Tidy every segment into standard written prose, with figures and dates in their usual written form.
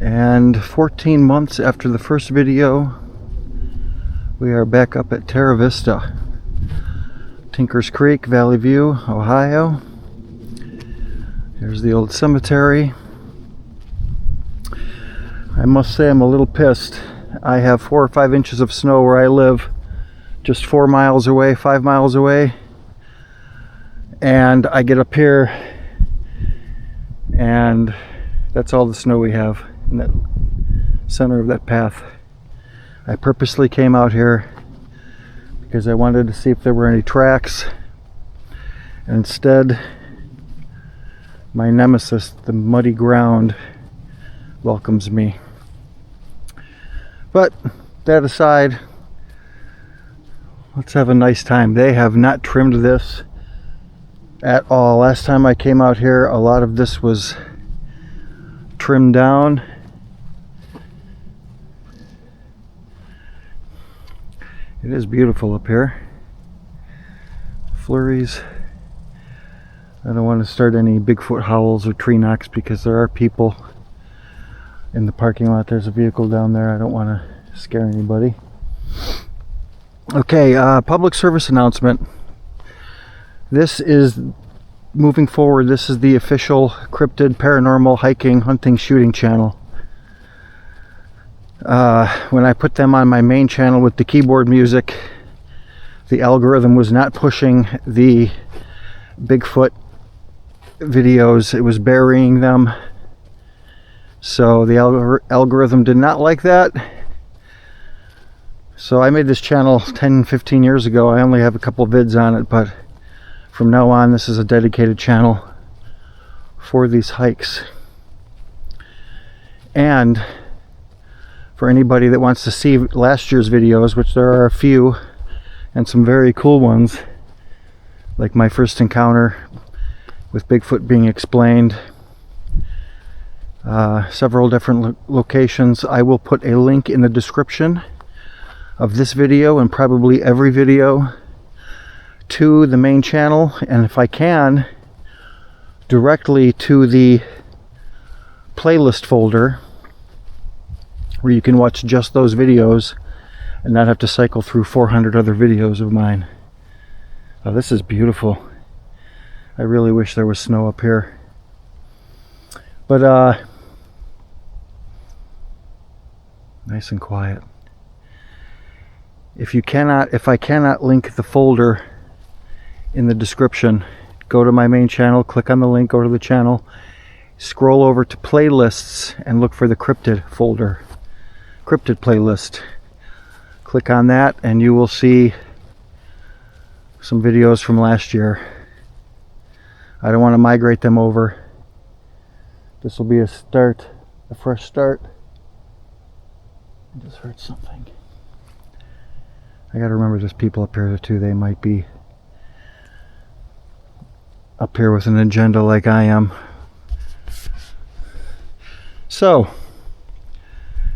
And 14 months after the first video, we are back up at Terra Vista, Tinkers Creek, Valley View, Ohio. Here's the old cemetery. I must say I'm a little pissed. I have 4 or 5 inches of snow where I live, just 4 miles away, 5 miles away. And I get up here and that's all the snow we have in that center of that path. I purposely came out here because I wanted to see if there were any tracks, and instead my nemesis, the muddy ground, welcomes me. But that aside, let's have a nice time. They have not trimmed this at all. Last time I came out here, a lot of this was trimmed down. It is beautiful up here. Flurries. I don't want to start any Bigfoot howls or tree knocks because there are people in the parking lot. There's a vehicle down there. I don't want to scare anybody. Okay, public service announcement. This is, moving forward, this is the official cryptid, paranormal, hiking, hunting, shooting channel. When I put them on my main channel with the keyboard music, the algorithm was not pushing the Bigfoot videos. It was burying them. So the algorithm did not like that. So I made this channel 10-15 years ago. I only have a couple vids on it, but from now on this is a dedicated channel for these hikes. And for anybody that wants to see last year's videos, which there are a few, and some very cool ones, like my first encounter with Bigfoot being explained, several different locations. I will put a link in the description of this video and probably every video to the main channel, and if I can, directly to the playlist folder where you can watch just those videos and not have to cycle through 400 other videos of mine. Oh, this is beautiful. I really wish there was snow up here. But nice and quiet. If I cannot link the folder in the description, go to my main channel, click on the link, go to the channel, scroll over to playlists and look for the cryptid folder. Cryptid playlist. Click on that and you will see some videos from last year. I don't want to migrate them over. This will be a start, a fresh start. I just heard something. I gotta remember there's people up here too. They might be up here with an agenda like I am. So,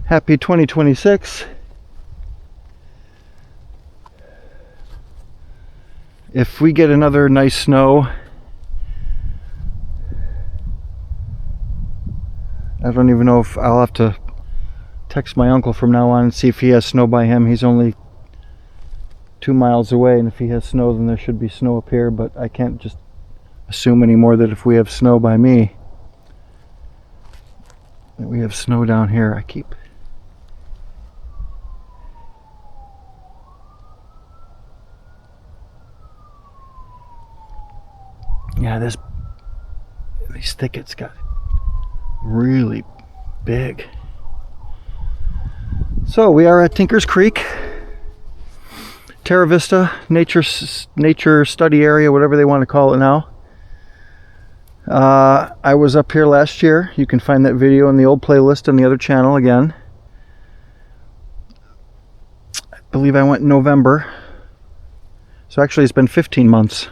happy 2026. If we get another nice snow, I don't even know if I'll have to text my uncle from now on and see if he has snow by him. He's only 2 miles away, and if he has snow then there should be snow up here, but I can't just assume anymore that if we have snow by me that we have snow down here. Yeah, these thickets got really big. So we are at Tinkers Creek, Terra Vista nature study area, whatever they want to call it now. I was up here last year. You can find that video in the old playlist on the other channel again. I believe I went in November. So actually it's been 15 months.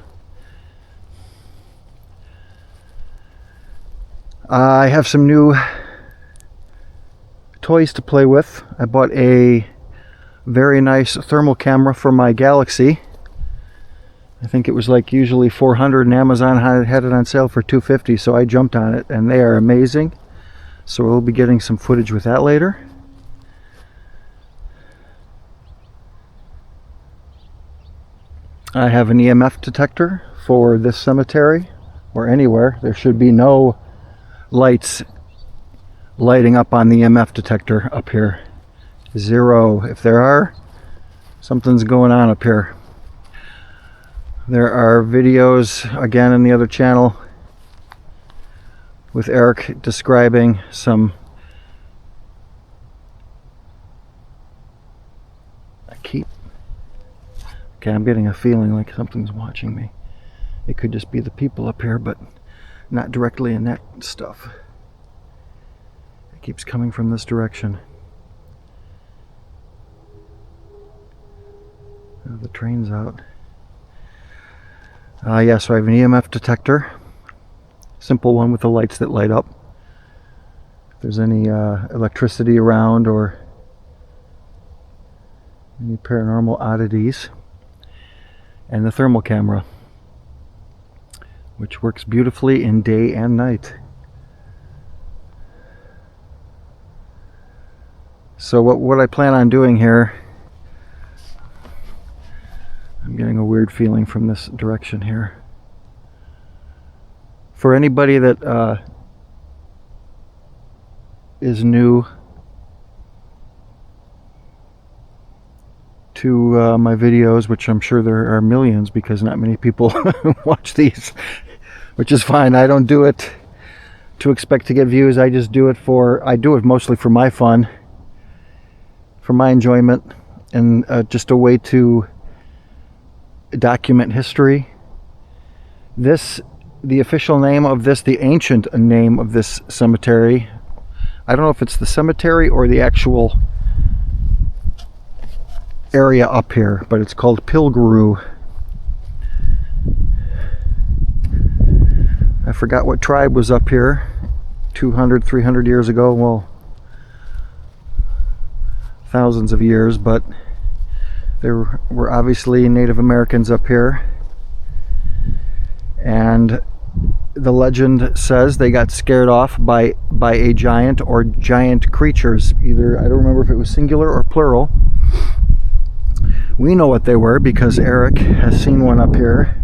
I have some new toys to play with. I bought a very nice thermal camera for my Galaxy. I think it was like usually $400 and Amazon had it on sale for $250, so I jumped on it, and they are amazing. So we'll be getting some footage with that later. I have an EMF detector for this cemetery, or anywhere. There should be no lights lighting up on the EMF detector up here. Zero. If there are, something's going on up here. There are videos, again, in the other channel with Eric describing some... Okay, I'm getting a feeling like something's watching me. It could just be the people up here, but not directly in that stuff. It keeps coming from this direction. Oh, the train's out. Yeah, so I have an EMF detector. Simple one with the lights that light up. If there's any electricity around or any paranormal oddities. And the thermal camera, which works beautifully in day and night. So what I plan on doing here, I'm getting a weird feeling from this direction here. For anybody that is new to my videos, which I'm sure there are millions because not many people watch these, which is fine. I don't do it to expect to get views. I just do it I do it mostly for my fun, for my enjoyment, and just a way to document history. The official name of this, the ancient name of this cemetery, I don't know if it's the cemetery or the actual area up here, but it's called Pilguru. I forgot what tribe was up here 200, 300 years ago. Well, thousands of years, but there were obviously Native Americans up here, and the legend says they got scared off by a giant or giant creatures. Either, I don't remember if it was singular or plural. We know what they were because Eric has seen one up here.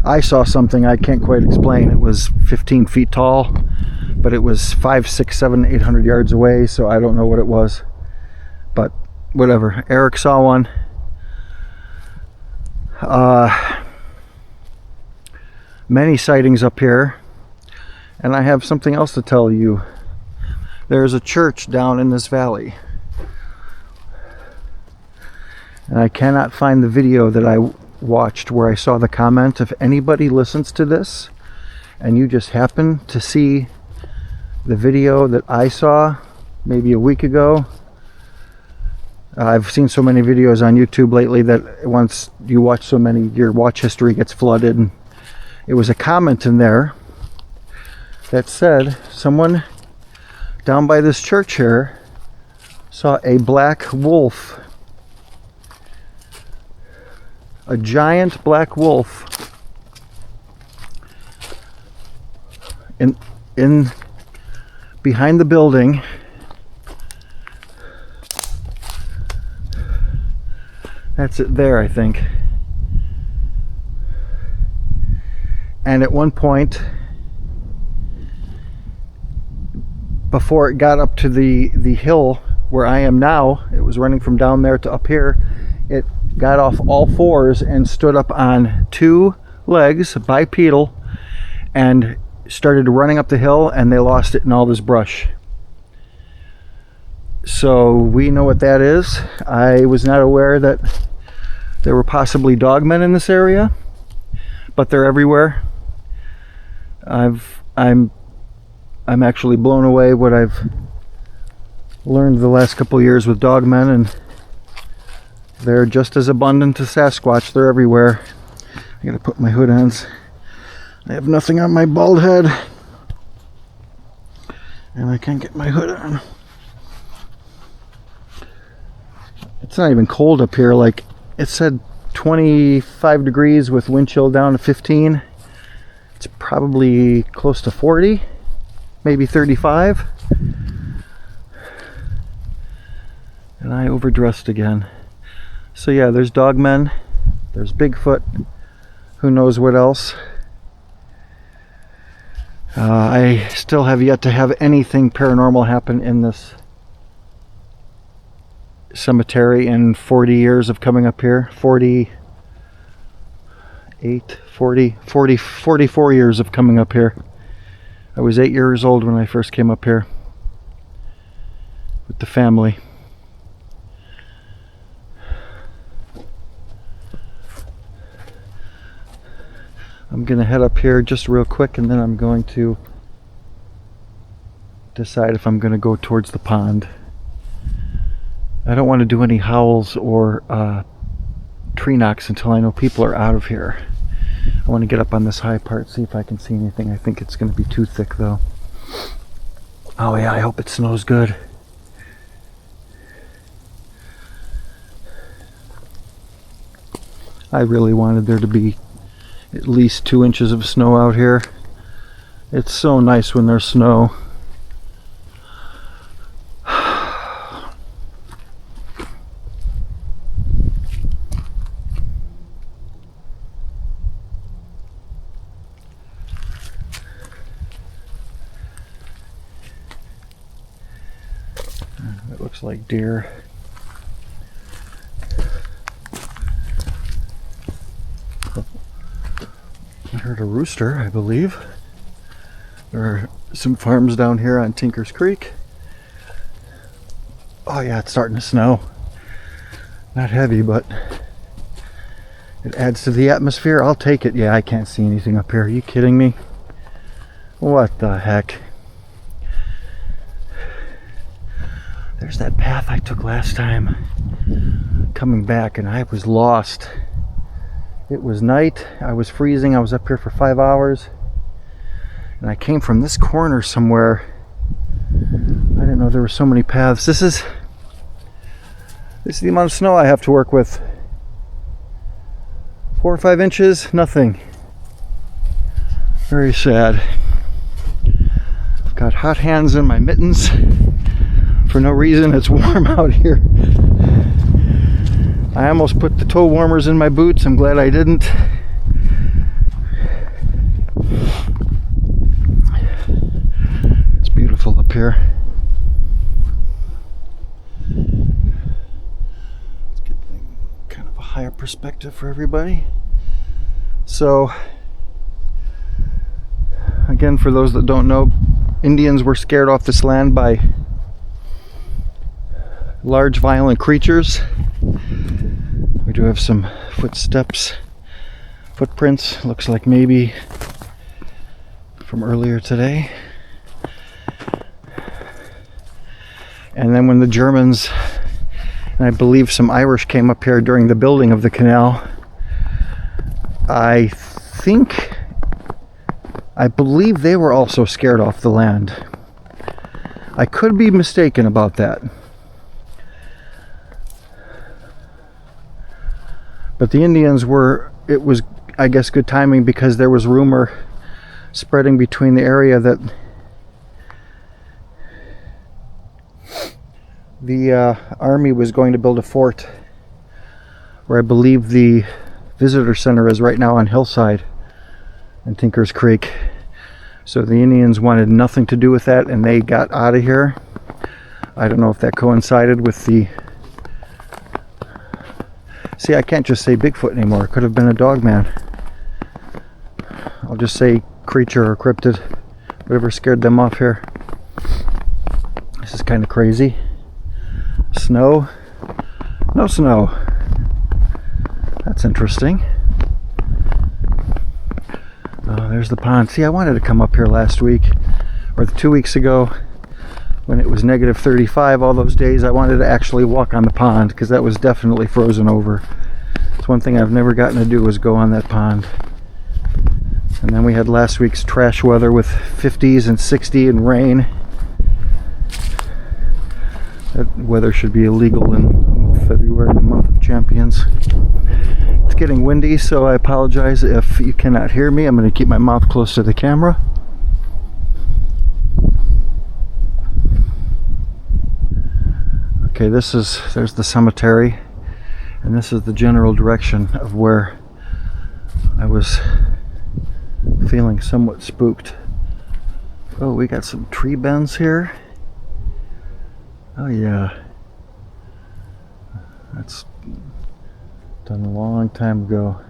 I saw something I can't quite explain. It was 15 feet tall, but it was 5, 6, 7, 800 yards away, so I don't know what it was. But whatever. Eric saw one. Many sightings up here. And I have something else to tell you. There's a church down in this valley. And I cannot find the video that I watched where I saw the comment. If anybody listens to this and you just happen to see the video that I saw maybe a week ago, I've seen so many videos on YouTube lately that once you watch so many, your watch history gets flooded. And it was a comment in there that said someone down by this church here saw a black wolf. A giant black wolf in behind the building. That's it there, I think. And at one point, before it got up to the hill where I am now, it was running from down there to up here. It got off all fours and stood up on 2 legs, bipedal, and started running up the hill, and they lost it in all this brush. So we know what that is. I was not aware that there were possibly dogmen in this area, but they're everywhere. I'm actually blown away what I've learned the last couple of years with dogmen, and they're just as abundant as Sasquatch. They're everywhere. I gotta put my hood on. I have nothing on my bald head, and I can't get my hood on. It's not even cold up here. Like it said 25 degrees with wind chill down to 15. It's probably close to 40, maybe 35. And I overdressed again. So yeah, there's dogmen, there's Bigfoot, who knows what else. I still have yet to have anything paranormal happen in this cemetery in 40 years of coming up here. 44 years of coming up here. I was 8 years old when I first came up here with the family. I'm gonna head up here just real quick, and then I'm going to decide if I'm gonna go towards the pond. I don't want to do any howls or tree knocks until I know people are out of here. I want to get up on this high part, see if I can see anything. I think it's going to be too thick though. Oh yeah, I hope it snows good. I really wanted there to be at least 2 inches of snow out here. It's so nice when there's snow. It looks like deer. I heard a rooster, I believe. There are some farms down here on Tinker's Creek. Oh yeah, it's starting to snow. Not heavy, but it adds to the atmosphere. I'll take it. Yeah, I can't see anything up here. Are you kidding me? What the heck? There's that path I took last time coming back, and I was lost. It was night, I was freezing, I was up here for 5 hours, and I came from this corner somewhere. I didn't know there were so many paths. This is the amount of snow I have to work with. 4 or 5 inches, nothing. Very sad. I've got hot hands in my mittens for no reason. It's warm out here. I almost put the toe warmers in my boots. I'm glad I didn't. It's beautiful up here. Let's get kind of a higher perspective for everybody. So, again, for those that don't know, Indians were scared off this land by large violent creatures. We do have some footprints, looks like maybe from earlier today. And then when the Germans, and I believe some Irish, came up here during the building of the canal, I believe they were also scared off the land. I could be mistaken about that. But the Indians were, it was, I guess, good timing, because there was rumor spreading between the area that the army was going to build a fort where I believe the visitor center is right now on Hillside and Tinker's Creek. So the Indians wanted nothing to do with that, and they got out of here. I don't know if that coincided with the... See, I can't just say Bigfoot anymore. It could have been a dogman. I'll just say creature or cryptid. Whatever scared them off here. This is kind of crazy. Snow. No snow. That's interesting. Oh, there's the pond. See, I wanted to come up here last week, or 2 weeks ago, when it was negative 35 all those days. I wanted to actually walk on the pond, because that was definitely frozen over. It's one thing I've never gotten to do, was go on that pond. And then we had last week's trash weather with 50s and 60 and rain. That weather should be illegal in February, the month of champions. It's getting windy, so I apologize if you cannot hear me. I'm going to keep my mouth close to the camera. Okay, there's the cemetery, and this is the general direction of where I was feeling somewhat spooked. Oh, we got some tree bends here. Oh yeah, that's done a long time ago.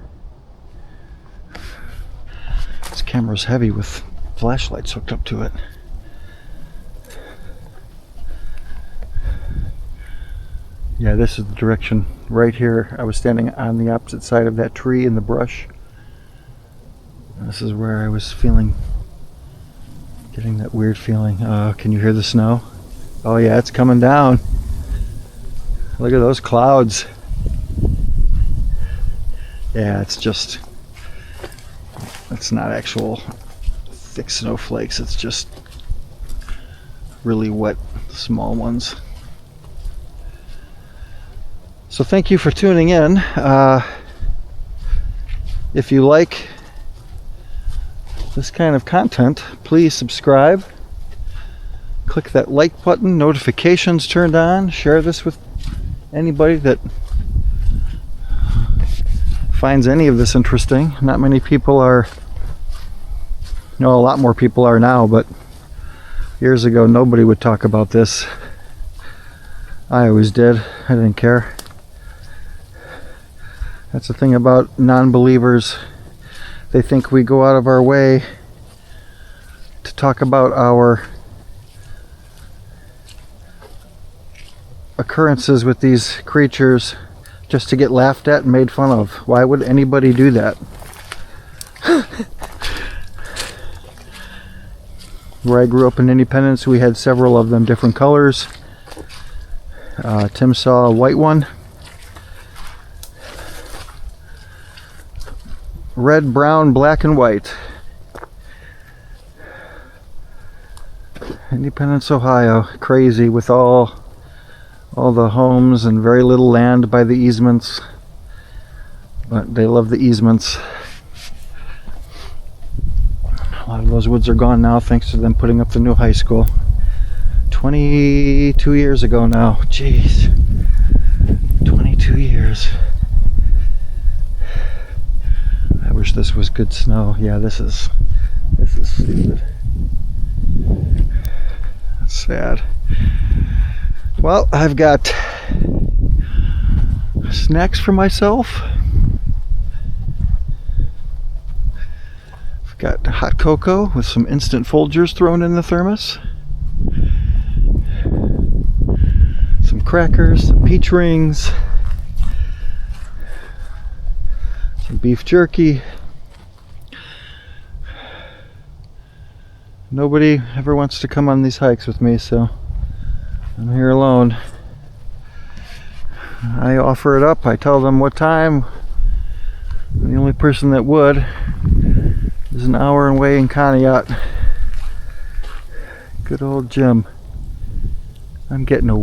This camera's heavy with flashlights hooked up to it. Yeah, this is the direction right here. I was standing on the opposite side of that tree in the brush. This is where I was getting that weird feeling. Can you hear the snow? Oh yeah, it's coming down. Look at those clouds. Yeah, it's not actual thick snowflakes. It's just really wet, small ones. So thank you for tuning in. If you like this kind of content, please subscribe. Click that like button, notifications turned on. Share this with anybody that finds any of this interesting. Not many people are, a lot more people are now, but years ago nobody would talk about this. I always did. I didn't care. That's the thing about non-believers. They think we go out of our way to talk about our occurrences with these creatures just to get laughed at and made fun of. Why would anybody do that? Where I grew up in Independence, we had several of them, different colors. Tim saw a white one. Red, brown, black, and white. Independence, Ohio. Crazy with all the homes and very little land by the easements. But they love the easements. A lot of those woods are gone now thanks to them putting up the new high school. 22 years ago now. Jeez. 22 years. I wish this was good snow. Yeah, this is stupid. That's sad. Well, I've got snacks for myself. I've got hot cocoa with some instant Folgers thrown in the thermos. Some crackers, some peach rings. Beef jerky. Nobody ever wants to come on these hikes with me, so I'm here alone. I offer it up. I tell them what time. The only person that would is an hour away in Conneaut. Good old Jim. I'm getting a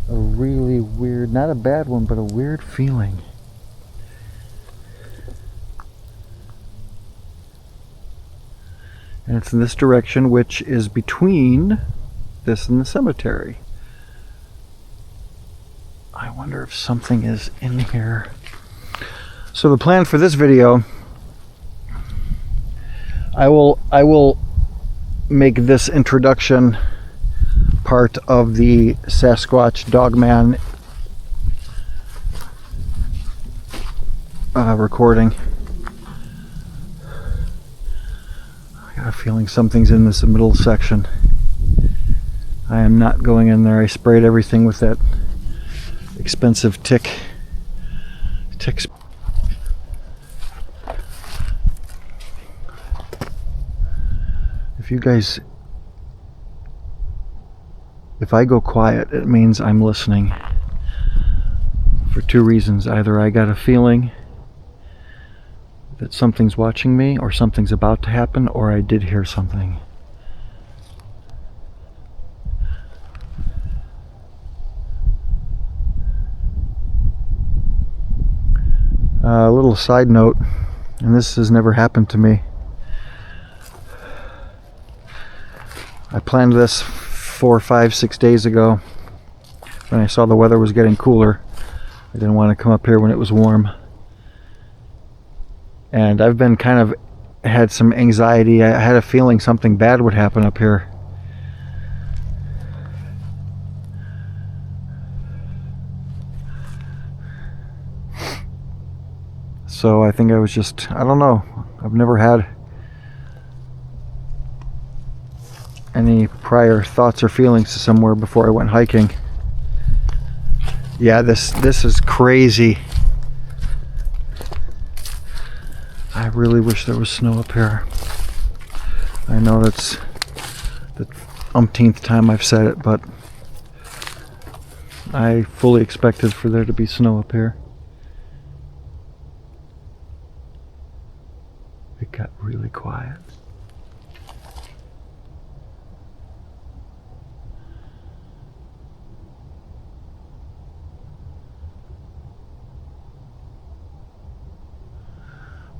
really weird, not a bad one, but a weird feeling. And it's in this direction, which is between this and the cemetery. I wonder if something is in here. So the plan for this video, I will make this introduction part of the Sasquatch Dogman recording. I got a feeling something's in this middle section. I am not going in there. I sprayed everything with that expensive tick. If I go quiet, it means I'm listening for two reasons. Either I got a feeling that something's watching me, or something's about to happen, or I did hear something. A little side note, and this has never happened to me. I planned this 4, 5, 6 days ago when I saw the weather was getting cooler. I didn't want to come up here when it was warm. And I've been kind of had some anxiety. I had a feeling something bad would happen up here. So I think I was just, I don't know. I've never had any prior thoughts or feelings to somewhere before I went hiking. Yeah, this is crazy. I really wish there was snow up here. I know that's the umpteenth time I've said it, but I fully expected for there to be snow up here. It got really quiet.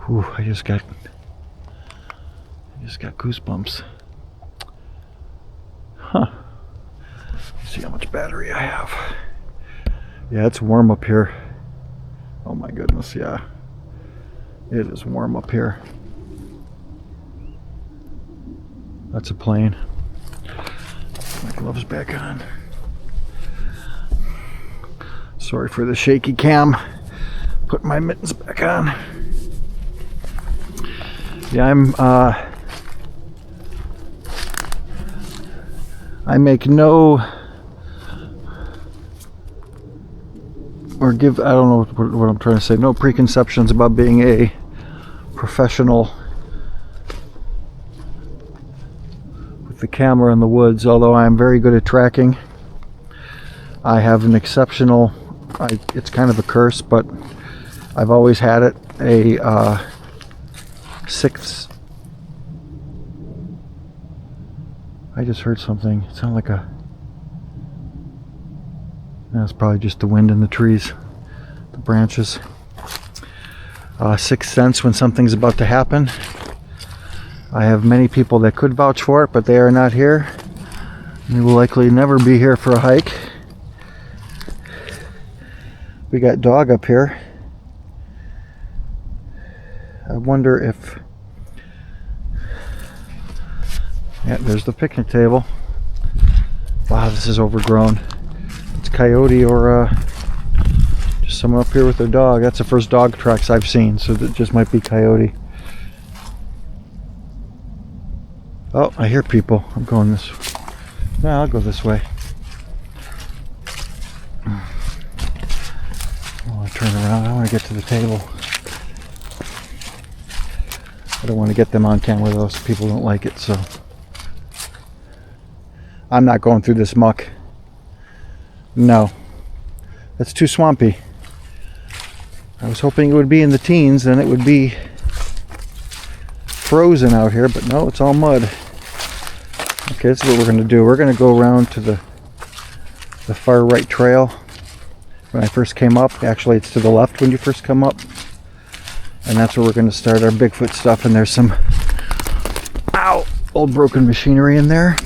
Whew, I just got goosebumps. Huh. Let's see how much battery I have. Yeah, it's warm up here. Oh my goodness, yeah. It is warm up here. That's a plane. Put my gloves back on. Sorry for the shaky cam. Put my mittens back on. Yeah, I make no, or give, I don't know what I'm trying to say, no preconceptions about being a professional with the camera in the woods, although I'm very good at tracking. I have an exceptional, it's kind of a curse, but I've always had it, a sixth. I just heard something. It sounded like a. That's probably just the wind in the trees, the branches. Sixth sense when something's about to happen. I have many people that could vouch for it, but they are not here. They will likely never be here for a hike. We got dog up here. I wonder if, yeah, there's the picnic table. Wow, this is overgrown. It's coyote or just someone up here with their dog. That's the first dog tracks I've seen, so that just might be coyote. Oh, I hear people. I'm going this way. No, I'll go this way. I want to turn around. I want to get to the table. I don't want to get them on camera though, so people don't like it, so I'm not going through this muck. No. That's too swampy. I was hoping it would be in the teens, then it would be frozen out here, but no, it's all mud. Okay, this is what we're going to do. We're going to go around to the far right trail. When I first came up, actually it's to the left when you first come up. And that's where we're going to start our Bigfoot stuff. And there's some, ow, old broken machinery in there.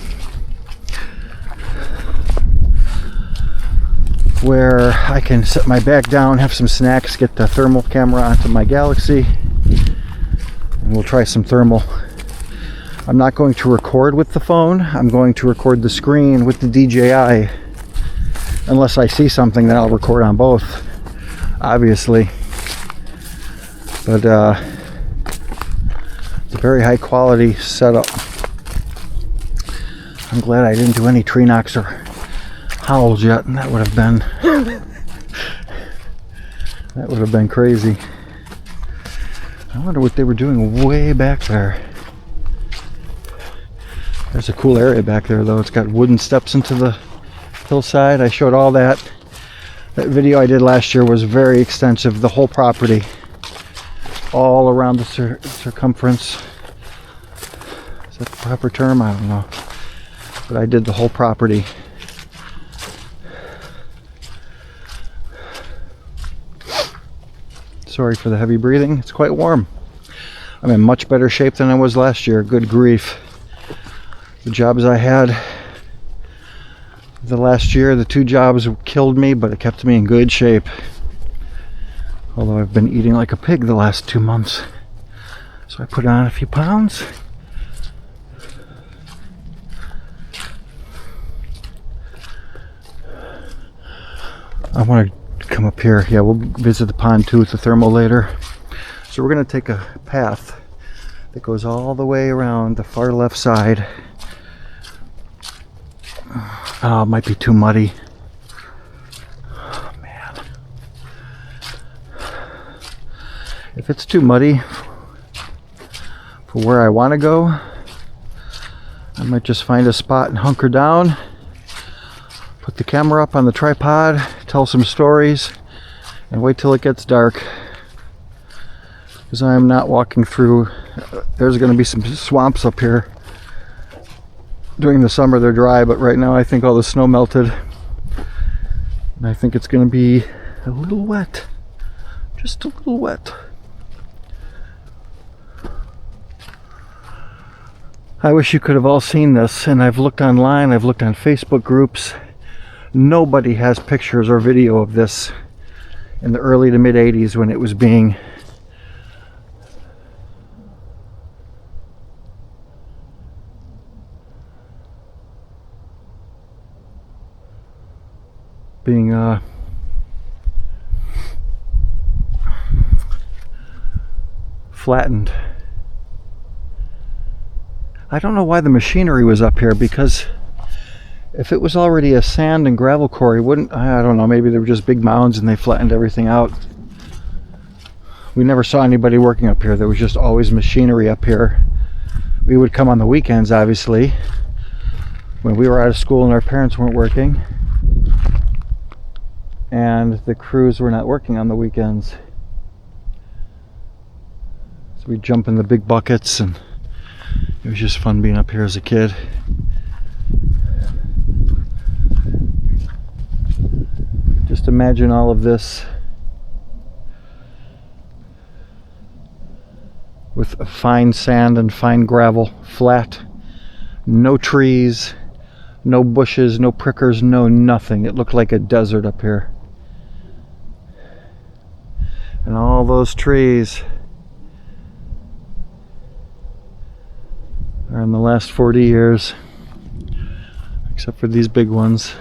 Where I can set my back down, have some snacks, get the thermal camera onto my Galaxy. And we'll try some thermal. I'm not going to record with the phone. I'm going to record the screen with the DJI. Unless I see something, then I'll record on both, obviously. But it's a very high quality setup. I'm glad I didn't do any tree knocks or howls yet, and that would have been crazy. I wonder what they were doing way back there. There's a cool area back there though. It's got wooden steps into the hillside. I showed all that. That video I did last year was very extensive, the whole property. All around the circumference. Is that the proper term? I don't know. But I did the whole property. Sorry for the heavy breathing. It's quite warm. I'm in much better shape than I was last year. Good grief. The jobs I had The last year, the 2 jobs killed me, but it kept me in good shape. Although I've been eating like a pig the last 2 months. So I put on a few pounds. I want to come up here. Yeah, we'll visit the pond too with the thermal later. So we're going to take a path that goes all the way around the far left side. Oh, it might be too muddy. Oh, man. If it's too muddy for where I want to go, I might just find a spot and hunker down, put the camera up on the tripod, tell some stories, and wait till it gets dark. Because I am not walking through. There's going to be some swamps up here. During the summer they're dry, but right now I think all the snow melted. And I think it's going to be a little wet. Just a little wet. I wish you could have all seen this, and I've looked online, I've looked on Facebook groups. Nobody has pictures or video of this in the early to mid 80s when it was being flattened. I don't know why the machinery was up here, because if it was already a sand and gravel quarry, I don't know, maybe they were just big mounds and they flattened everything out. We never saw anybody working up here. There was just always machinery up here. We would come on the weekends, obviously, when we were out of school and our parents weren't working. And the crews were not working on the weekends. So we'd jump in the big buckets, and it was just fun being up here as a kid. Just imagine all of this with fine sand and fine gravel, flat, no trees, no bushes, no prickers, no nothing. It looked like a desert up here. And all those trees are in the last 40 years, except for these big ones.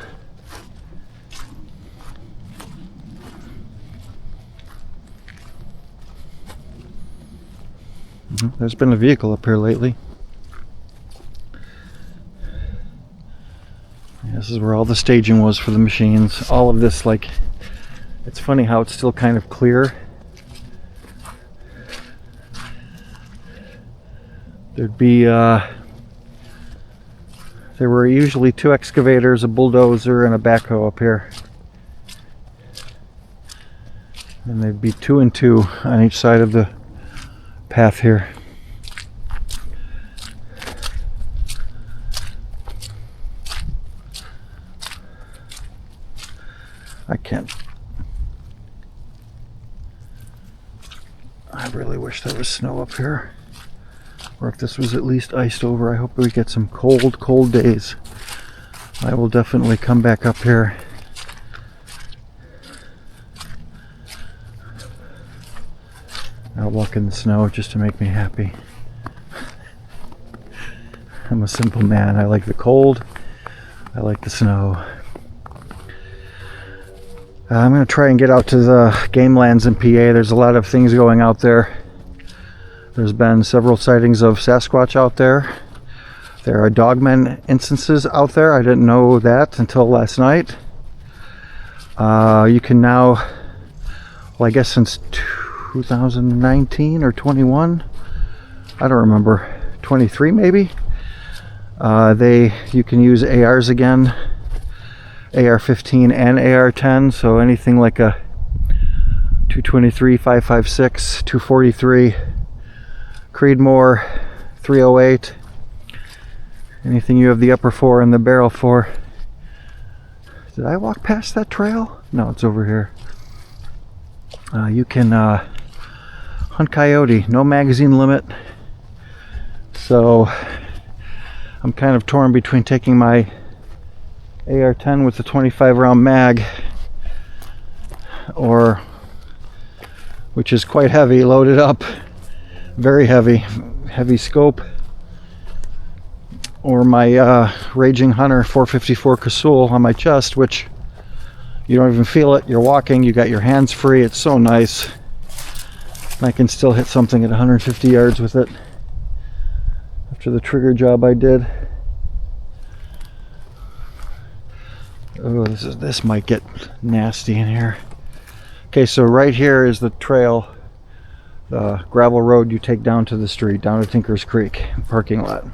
There's been a vehicle up here lately. This is where all the staging was for the machines. All of this, like, it's funny how it's still kind of clear. There'd be, there were usually 2 excavators, a bulldozer, and a backhoe up here. And there'd be 2 and 2 on each side of the path here. I really wish there was snow up here. Or if this was at least iced over. I hope we get some cold days. I will definitely come back up here. I'll walk in the snow just to make me happy. I'm a simple man. I like the cold. I like the snow. I'm going to try and get out to the game lands in PA. There's a lot of things going out there. There's been several sightings of Sasquatch out there. There are Dogman instances out there. I didn't know that until last night. You can now, well, I guess since 2019 or 21, I don't remember, 23 maybe, you can use ARs again, AR-15 and AR-10, so anything like a 223, 5.56, 243, Creedmoor, 308, anything you have the upper for and the barrel for. Did I walk past that trail? No, it's over here. You can hunt coyote, no magazine limit. So I'm kind of torn between taking my AR-10 with the 25 round mag, or which is quite heavy, loaded up, very heavy scope, or my Raging Hunter 454 Casull on my chest, which you don't even feel it. You're walking, you got your hands free. It's so nice. I can still hit something at 150 yards with it after the trigger job I did. Oh, this might get nasty in here. Okay, so right here is the trail, the gravel road you take down to the street, down to Tinker's Creek parking lot.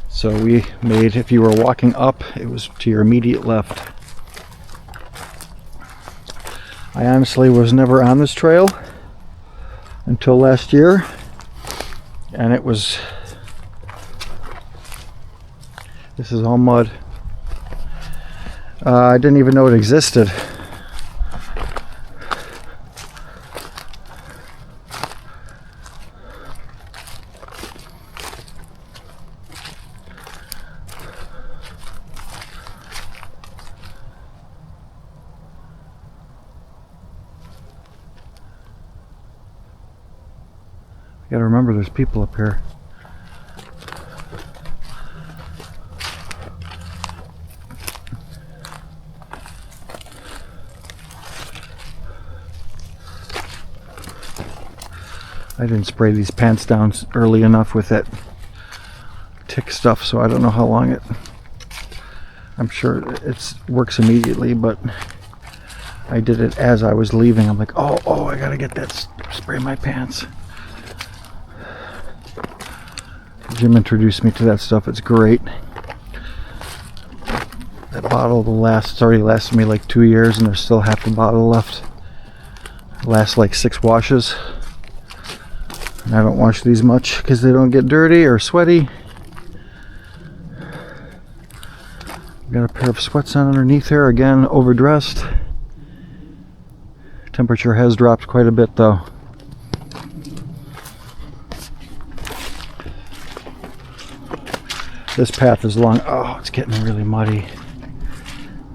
So we made, if you were walking up, it was to your immediate left. I honestly was never on this trail until last year, and this is all mud. I didn't even know it existed. I gotta remember there's people up here. I didn't spray these pants down early enough with that tick stuff, so I don't know how long I'm sure it works immediately, but I did it as I was leaving. I'm like, oh, I gotta get that, spray my pants. Jim introduced me to that stuff. It's great. That bottle it's already lasted me like 2 years, and there's still half the bottle left. It lasts like 6 washes. And I don't wash these much because they don't get dirty or sweaty. Got a pair of sweats on underneath here, again overdressed. Temperature has dropped quite a bit though. This path is long. Oh, it's getting really muddy.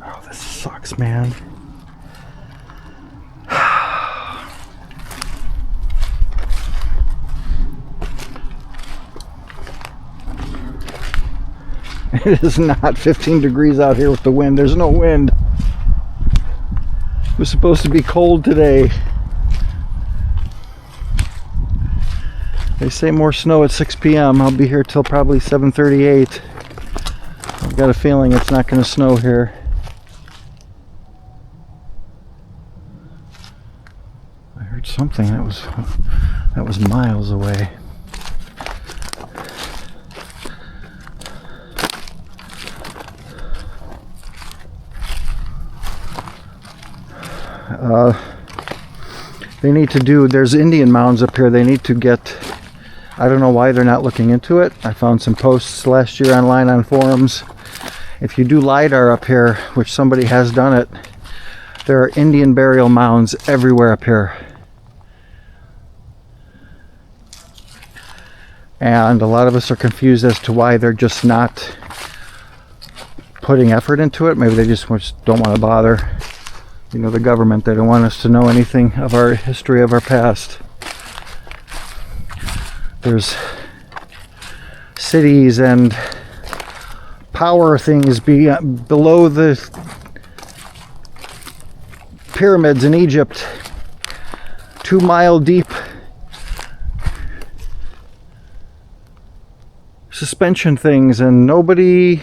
Oh, this sucks, man. It is not 15 degrees out here with the wind. There's no wind. It was supposed to be cold today. They say more snow at 6 p.m. I'll be here till probably 7:38. I've got a feeling it's not going to snow here. I heard something that was miles away. They need to do, there's Indian mounds up here. They need to get, I don't know why they're not looking into it. I found some posts last year online on forums. If you do LiDAR up here, which somebody has done it, there are Indian burial mounds everywhere up here. And a lot of us are confused as to why they're just not putting effort into it. Maybe they just don't want to bother. You know, the government, they don't want us to know anything of our history, of our past. There's cities and power things below the pyramids in Egypt, 2 mile deep suspension things, and nobody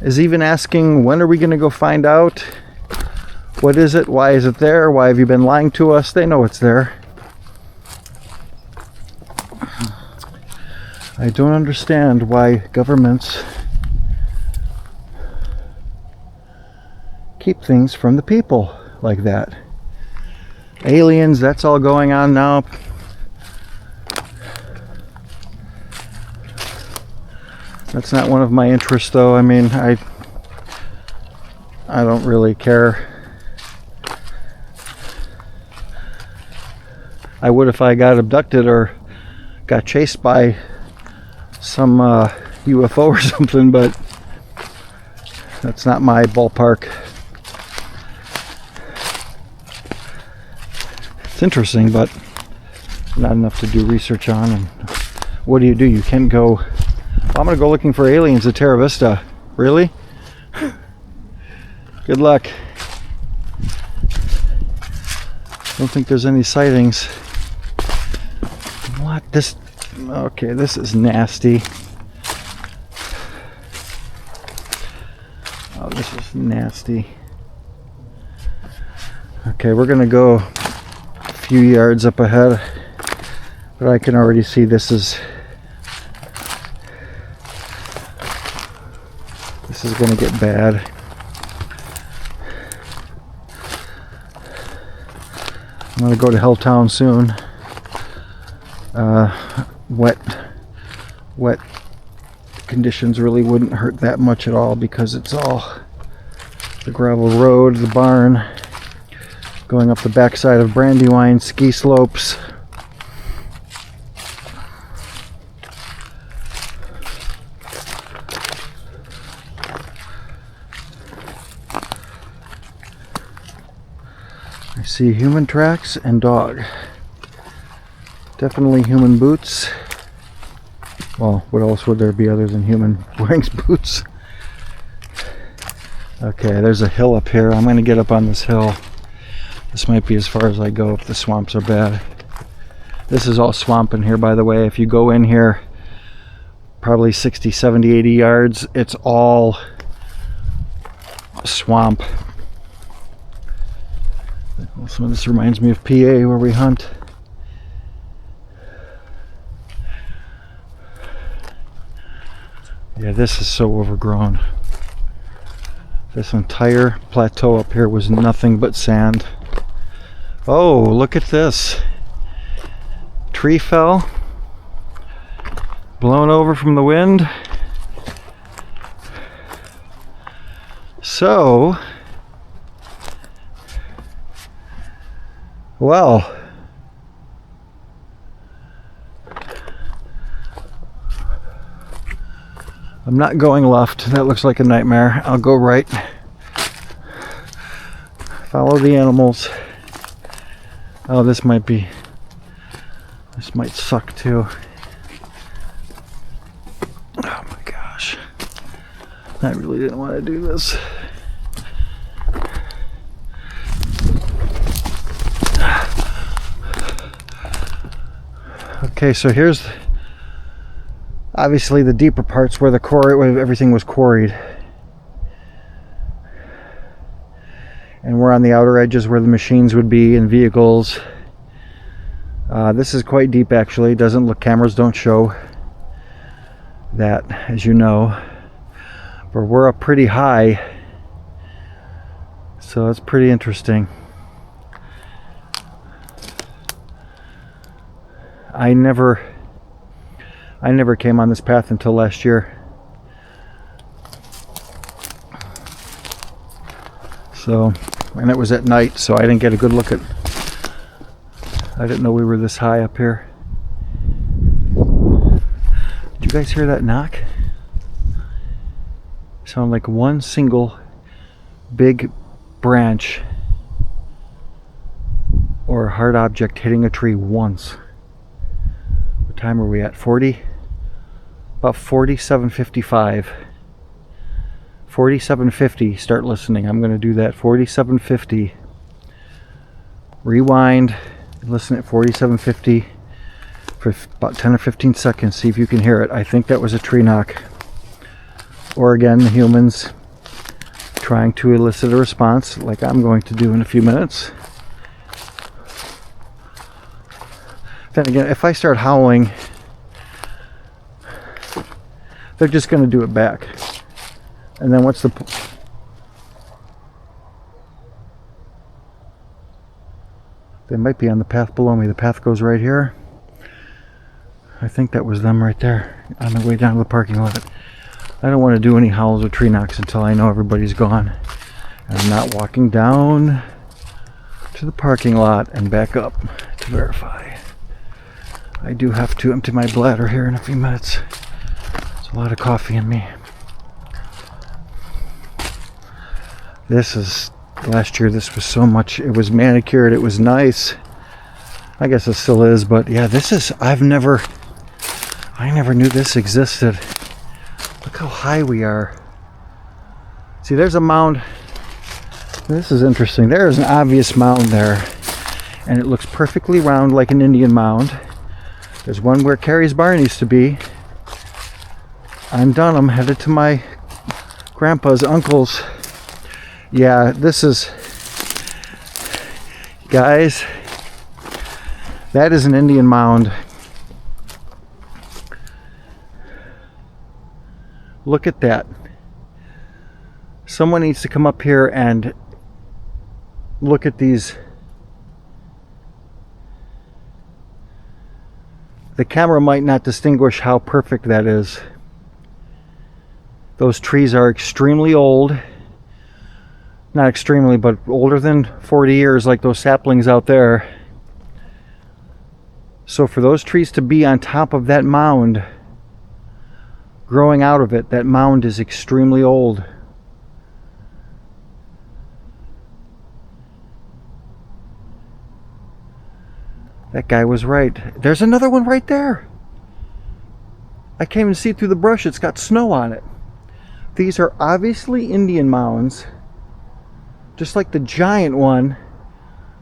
is even asking, when are we going to go find out? What is it? Why is it there? Why have you been lying to us? They know it's there. I don't understand why governments keep things from the people like that. Aliens, that's all going on now. That's not one of my interests though. I mean, I don't really care. I would if I got abducted or got chased by some UFO or something, but That's not my ballpark. It's interesting, but not enough to do research on. And what do? You can't go, I'm gonna go looking for aliens at Terra Vista. Really? Good luck. Don't think there's any sightings. What? This, okay, this is nasty. Oh, this is nasty. Okay, we're gonna go a few yards up ahead, but I can already see this is gonna get bad. I'm gonna go to Helltown soon. Wet conditions really wouldn't hurt that much at all because it's all the gravel road, the barn, going up the backside of Brandywine, ski slopes. I see human tracks and dog. Definitely human boots. Well, what else would there be other than human wearing boots? Okay, there's a hill up here. I'm going to get up on this hill. This might be as far as I go if the swamps are bad. This is all swamp in here, by the way. If you go in here probably 60, 70, 80 yards, it's all swamp. Some of this reminds me of PA where we hunt. Yeah, this is so overgrown. This entire plateau up here was nothing but sand. Oh, look at this. Tree fell. Blown over from the wind. So, well, I'm not going left. That looks like a nightmare. I'll go right. Follow the animals. Oh, this might suck too. Oh my gosh. I really didn't want to do this. Okay, so here's obviously the deeper parts where the quarry, where everything was quarried, and we're on the outer edges where the machines would be and vehicles. This is quite deep actually. Doesn't look, cameras don't show that, as you know, but we're up pretty high, so it's pretty interesting. I never came on this path until last year. So, and it was at night, so I didn't get a good look at, I didn't know we were this high up here. Did you guys hear that knock? It sounded like one single big branch or hard object hitting a tree once. What time are we at? 40? About 47:55. 47:50. Start listening. I'm going to do that. 47:50. Rewind. Listen at 47:50 for about 10 or 15 seconds. See if you can hear it. I think that was a tree knock. Or again, the humans trying to elicit a response, like I'm going to do in a few minutes. Then again, if I start howling, they're just going to do it back. And then what's the they might be on the path below me. The path goes right here. I think that was them right there on the way down to the parking lot. I don't want to do any howls or tree knocks until I know everybody's gone. And I'm not walking down to the parking lot and back up to verify. I do have to empty my bladder here in a few minutes. There's a lot of coffee in me. Last year this was so much, it was manicured, it was nice. I guess it still is, but yeah, I never knew this existed. Look how high we are. See, there's a mound. This is interesting. There is an obvious mound there, and it looks perfectly round like an Indian mound. There's one where Carrie's barn used to be. I'm Dunham, headed to my grandpa's uncle's. Yeah, this is, guys, that is an Indian mound. Look at that. Someone needs to come up here and look at these. The camera might not distinguish how perfect that is. Those trees are extremely old. Not extremely, but older than 40 years, like those saplings out there. So for those trees to be on top of that mound, growing out of it, that mound is extremely old. That guy was right. There's another one right there. I can't even see through the brush. It's got snow on it. These are obviously Indian mounds, just like the giant one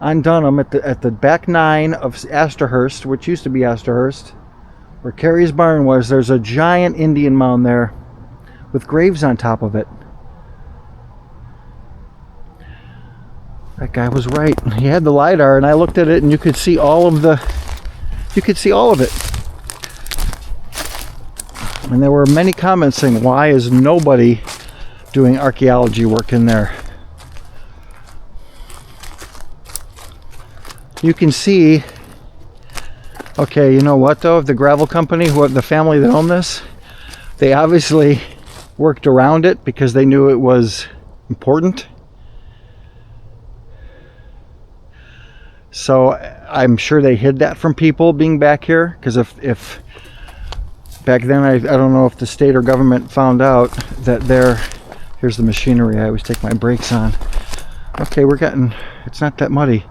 on Dunham at the back 9 of Astorhurst, which used to be Astorhurst, where Carrie's barn was. There's a giant Indian mound there with graves on top of it. That guy was right. He had the LiDAR, and I looked at it, and you could see all of it. And there were many comments saying, why is nobody doing archaeology work in there? You can see, okay, you know what though, the gravel company, the family that owned this, they obviously worked around it because they knew it was important. So I'm sure they hid that from people being back here, because if back then, I don't know if the state or government found out that here's the machinery I always take my brakes on. Okay, it's not that muddy.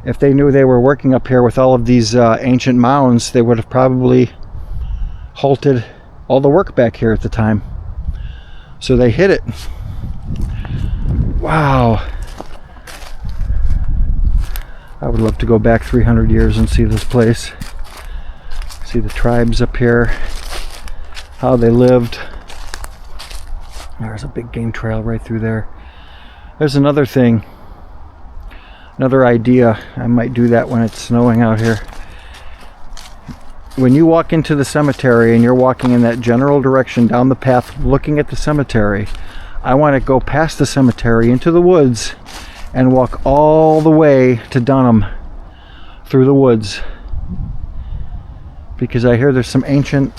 If they knew they were working up here with all of these ancient mounds, they would have probably halted all the work back here at the time. So they hid it. Wow. I would love to go back 300 years and see this place. See the tribes up here, how they lived. There's a big game trail right through there. There's another thing, another idea. I might do that when it's snowing out here. When you walk into the cemetery and you're walking in that general direction down the path looking at the cemetery, I want to go past the cemetery into the woods and walk all the way to Dunham through the woods, because I hear there's some ancient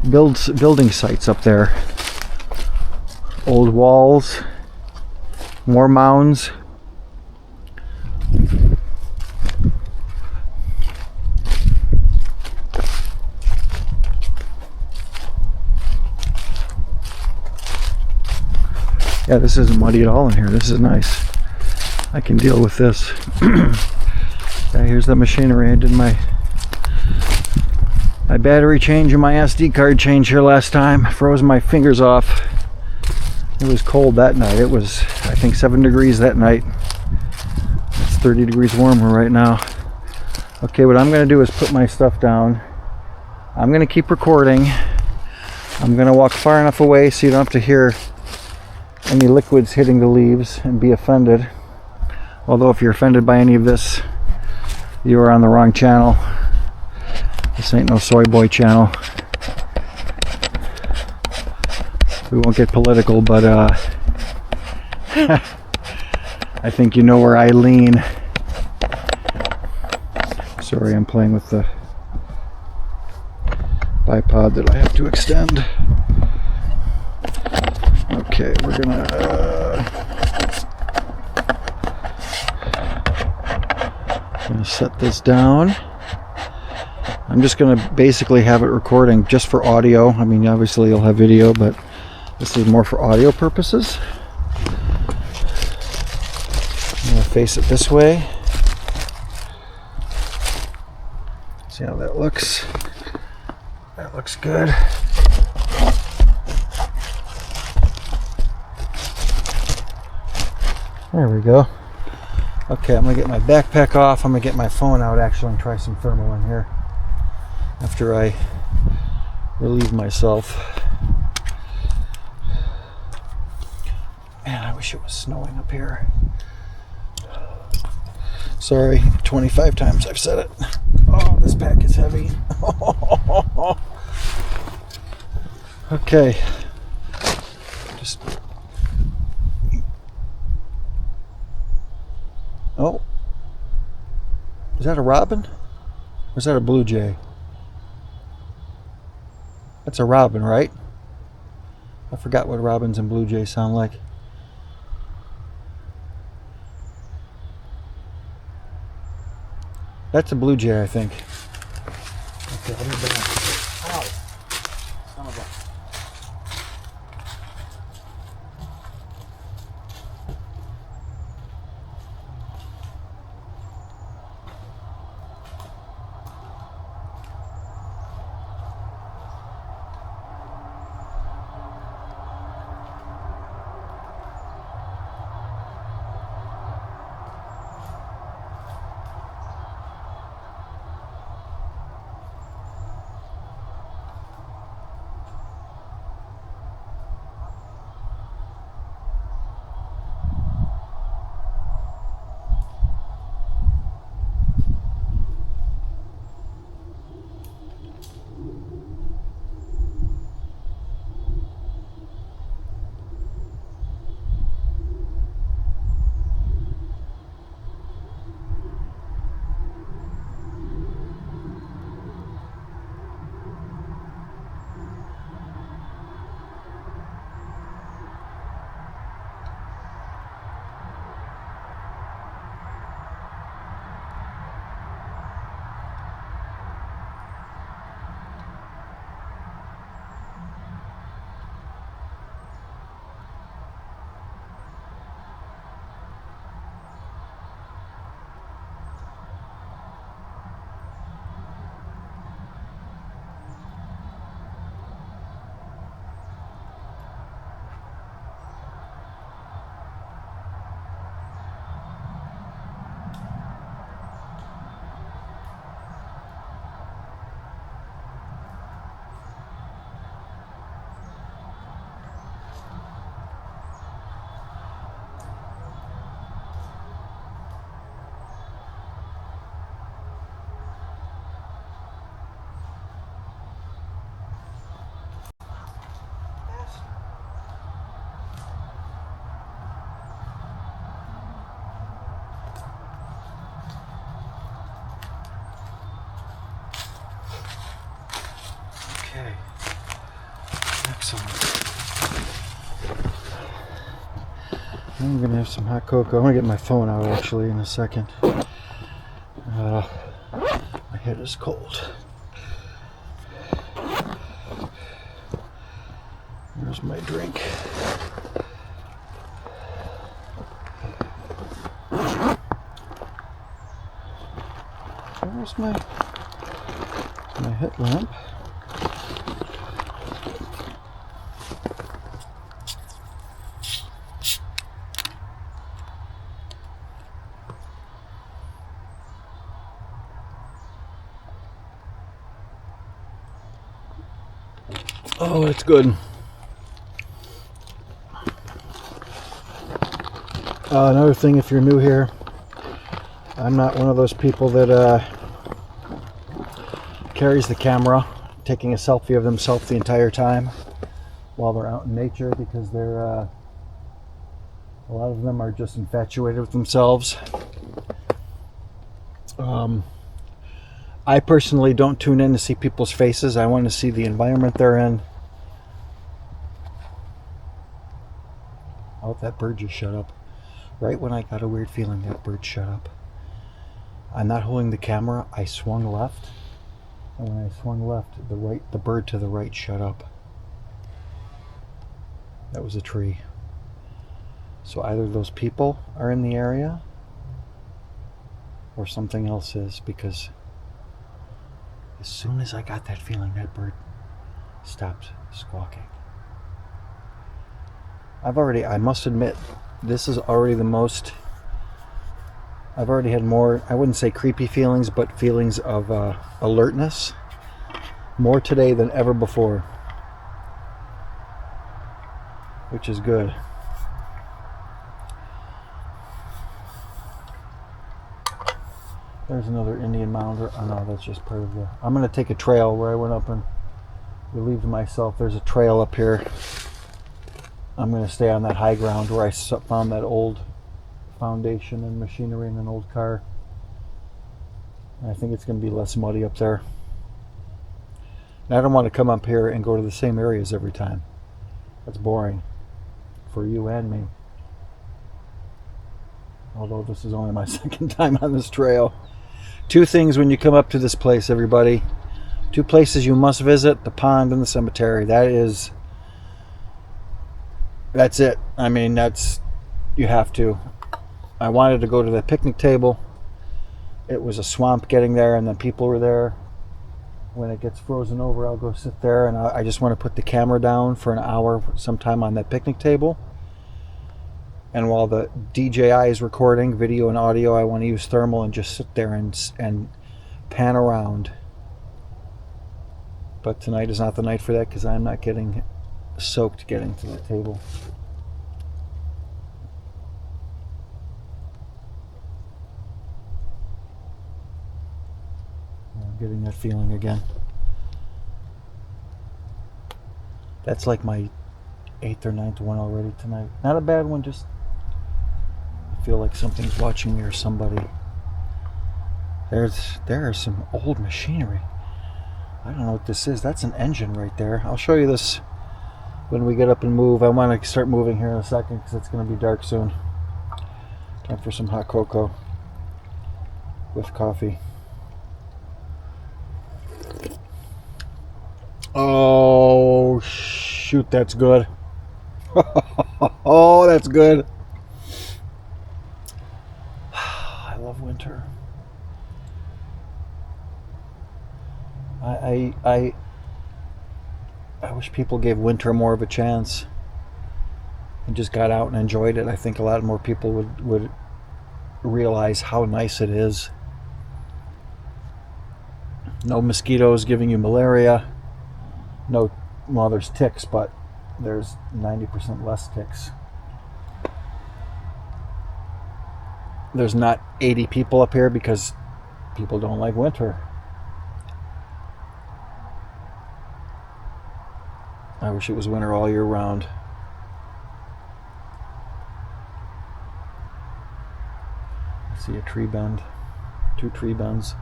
building sites up there. Old walls, more mounds. Yeah, this isn't muddy at all in here. This is nice. I can deal with this. Yeah, here's the machinery. I did my battery change and my SD card change here last time. Froze my fingers off. It was cold that night. It was, I think, 7 degrees that night. It's 30 degrees warmer right now. Okay, what I'm going to do is put my stuff down. I'm going to keep recording. I'm going to walk far enough away so you don't have to hear any liquids hitting the leaves and be offended. Although if you're offended by any of this, you are on the wrong channel. This ain't no soy boy channel. We won't get political, but I think you know where I lean. Sorry, I'm playing with the bipod that I have to extend. Okay, we're gonna set this down. I'm just gonna basically have it recording just for audio. I mean, obviously you'll have video, but this is more for audio purposes. face it this way. See how that looks? That looks good. There we go. Okay, I'm gonna get my backpack off. I'm gonna get my phone out actually and try some thermal in here after I relieve myself. Man, I wish it was snowing up here. Sorry, 25 times I've said it. Oh, this pack is heavy. Okay. Just. Oh. Is that a robin? Or is that a blue jay? That's a robin, right? I forgot what robins and blue jays sound like. That's a blue jay, I think. Okay, I'll be back. Ow! Son of a... Okay. Excellent. I'm gonna have some hot cocoa. I'm gonna get my phone out actually in a second. My head is cold. There's my drink. Where's my headlamp? Oh, it's good. Another thing, if you're new here, I'm not one of those people that carries the camera, taking a selfie of themselves the entire time while they're out in nature, because they're a lot of them are just infatuated with themselves. I personally don't tune in to see people's faces. I want to see the environment they're in. Oh, that bird just shut up. Right when I got a weird feeling, that bird shut up. I'm not holding the camera. I swung left. And when I swung left, the bird to the right shut up. That was a tree. So either those people are in the area, or something else is, because as soon as I got that feeling, that bird stopped squawking. I must admit, this is already the most, I've already had more, I wouldn't say creepy feelings, but feelings of alertness, more today than ever before, which is good. There's another Indian mounder. Oh no, that's just part of the, I'm going to take a trail where I went up and relieved myself. There's a trail up here. I'm going to stay on that high ground where I found that old foundation and machinery in an old car. And I think it's going to be less muddy up there. And I don't want to come up here and go to the same areas every time. That's boring for you and me. Although this is only my second time on this trail. 2 things when you come up to this place, everybody. 2 places you must visit: the pond and the cemetery. That's it. I mean, you have to. I wanted to go to the picnic table. It was a swamp getting there, and then people were there. When it gets frozen over, I'll go sit there, and I just want to put the camera down for an hour sometime on that picnic table. And while the DJI is recording video and audio, I want to use thermal and just sit there and pan around. But tonight is not the night for that, because I'm not getting soaked getting to the table. I'm getting that feeling again. That's like my 8th or 9th one already tonight. Not a bad one, just I feel like something's watching me or somebody. There is some old machinery. I don't know what this is. That's an engine right there. I'll show you this when we get up and move. I want to start moving here in a second because it's going to be dark soon. Time for some hot cocoa with coffee. Oh, shoot, that's good. Oh, that's good. I love winter. I wish people gave winter more of a chance and just got out and enjoyed it. I think a lot more people would realize how nice it is. No mosquitoes giving you malaria. No, well, there's ticks, but there's 90% less ticks. There's not 80 people up here because people don't like winter. I wish it was winter all year round. I see a tree bend, 2 tree bends.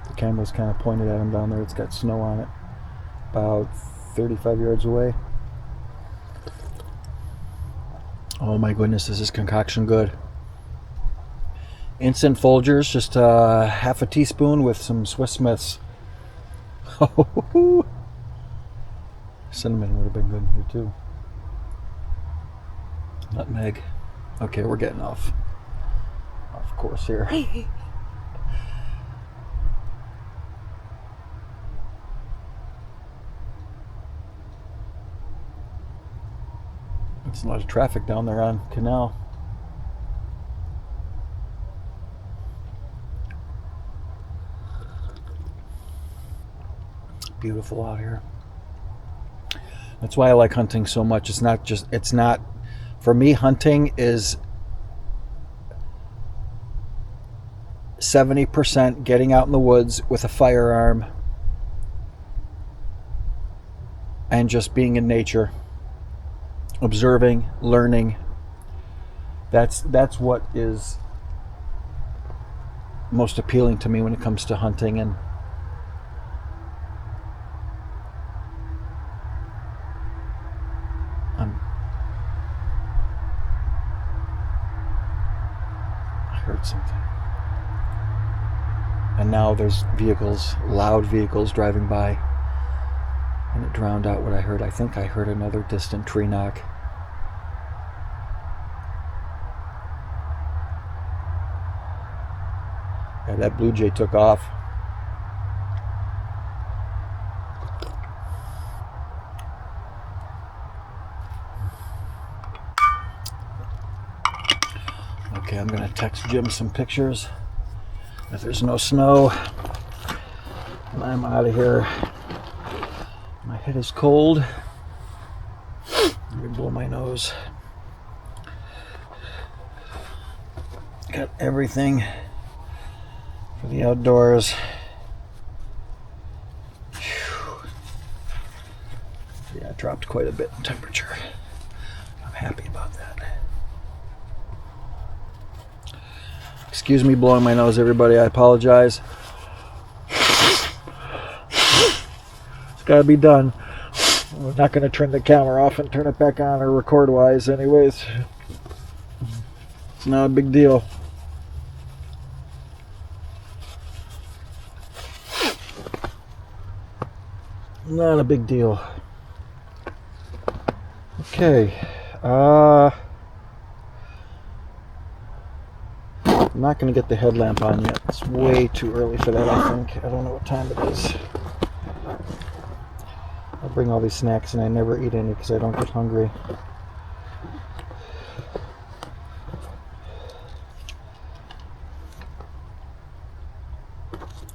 The camera's kind of pointed at them down there. It's got snow on it, about 35 yards away. Oh my goodness, this is concoction good. Instant Folgers, just half a teaspoon with some Swiss Smiths. Cinnamon would have been good here too. Nutmeg. Okay, we're getting off course here. There's a lot of traffic down there on Canal. Beautiful out here. That's why I like hunting so much. It's not, for me, hunting is 70% getting out in the woods with a firearm and just being in nature, observing, learning. That's what is most appealing to me when it comes to hunting. And I heard something. And now there's vehicles, loud vehicles driving by, and it drowned out what I heard. I think I heard another distant tree knock. Yeah, that blue jay took off. Okay, I'm gonna text Jim some pictures. If there's no snow, and I'm out of here. My head is cold. Let me blow my nose. Got everything for the outdoors. Yeah, it dropped quite a bit in temperature. I'm happy about that. Excuse me blowing my nose, everybody. I apologize. It's got to be done. I'm not going to turn the camera off and turn it back on or record-wise anyways. It's not a big deal. Not a big deal. Okay. I'm not going to get the headlamp on yet. It's way too early for that, I think. I don't know what time it is. I bring all these snacks and I never eat any because I don't get hungry.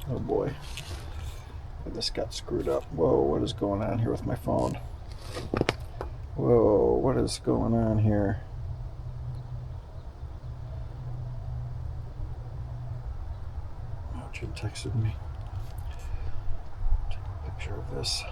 Oh boy. This got screwed up. Whoa, what is going on here with my phone? Whoa, what is going on here? Oh, Jim texted me. Take a picture of this.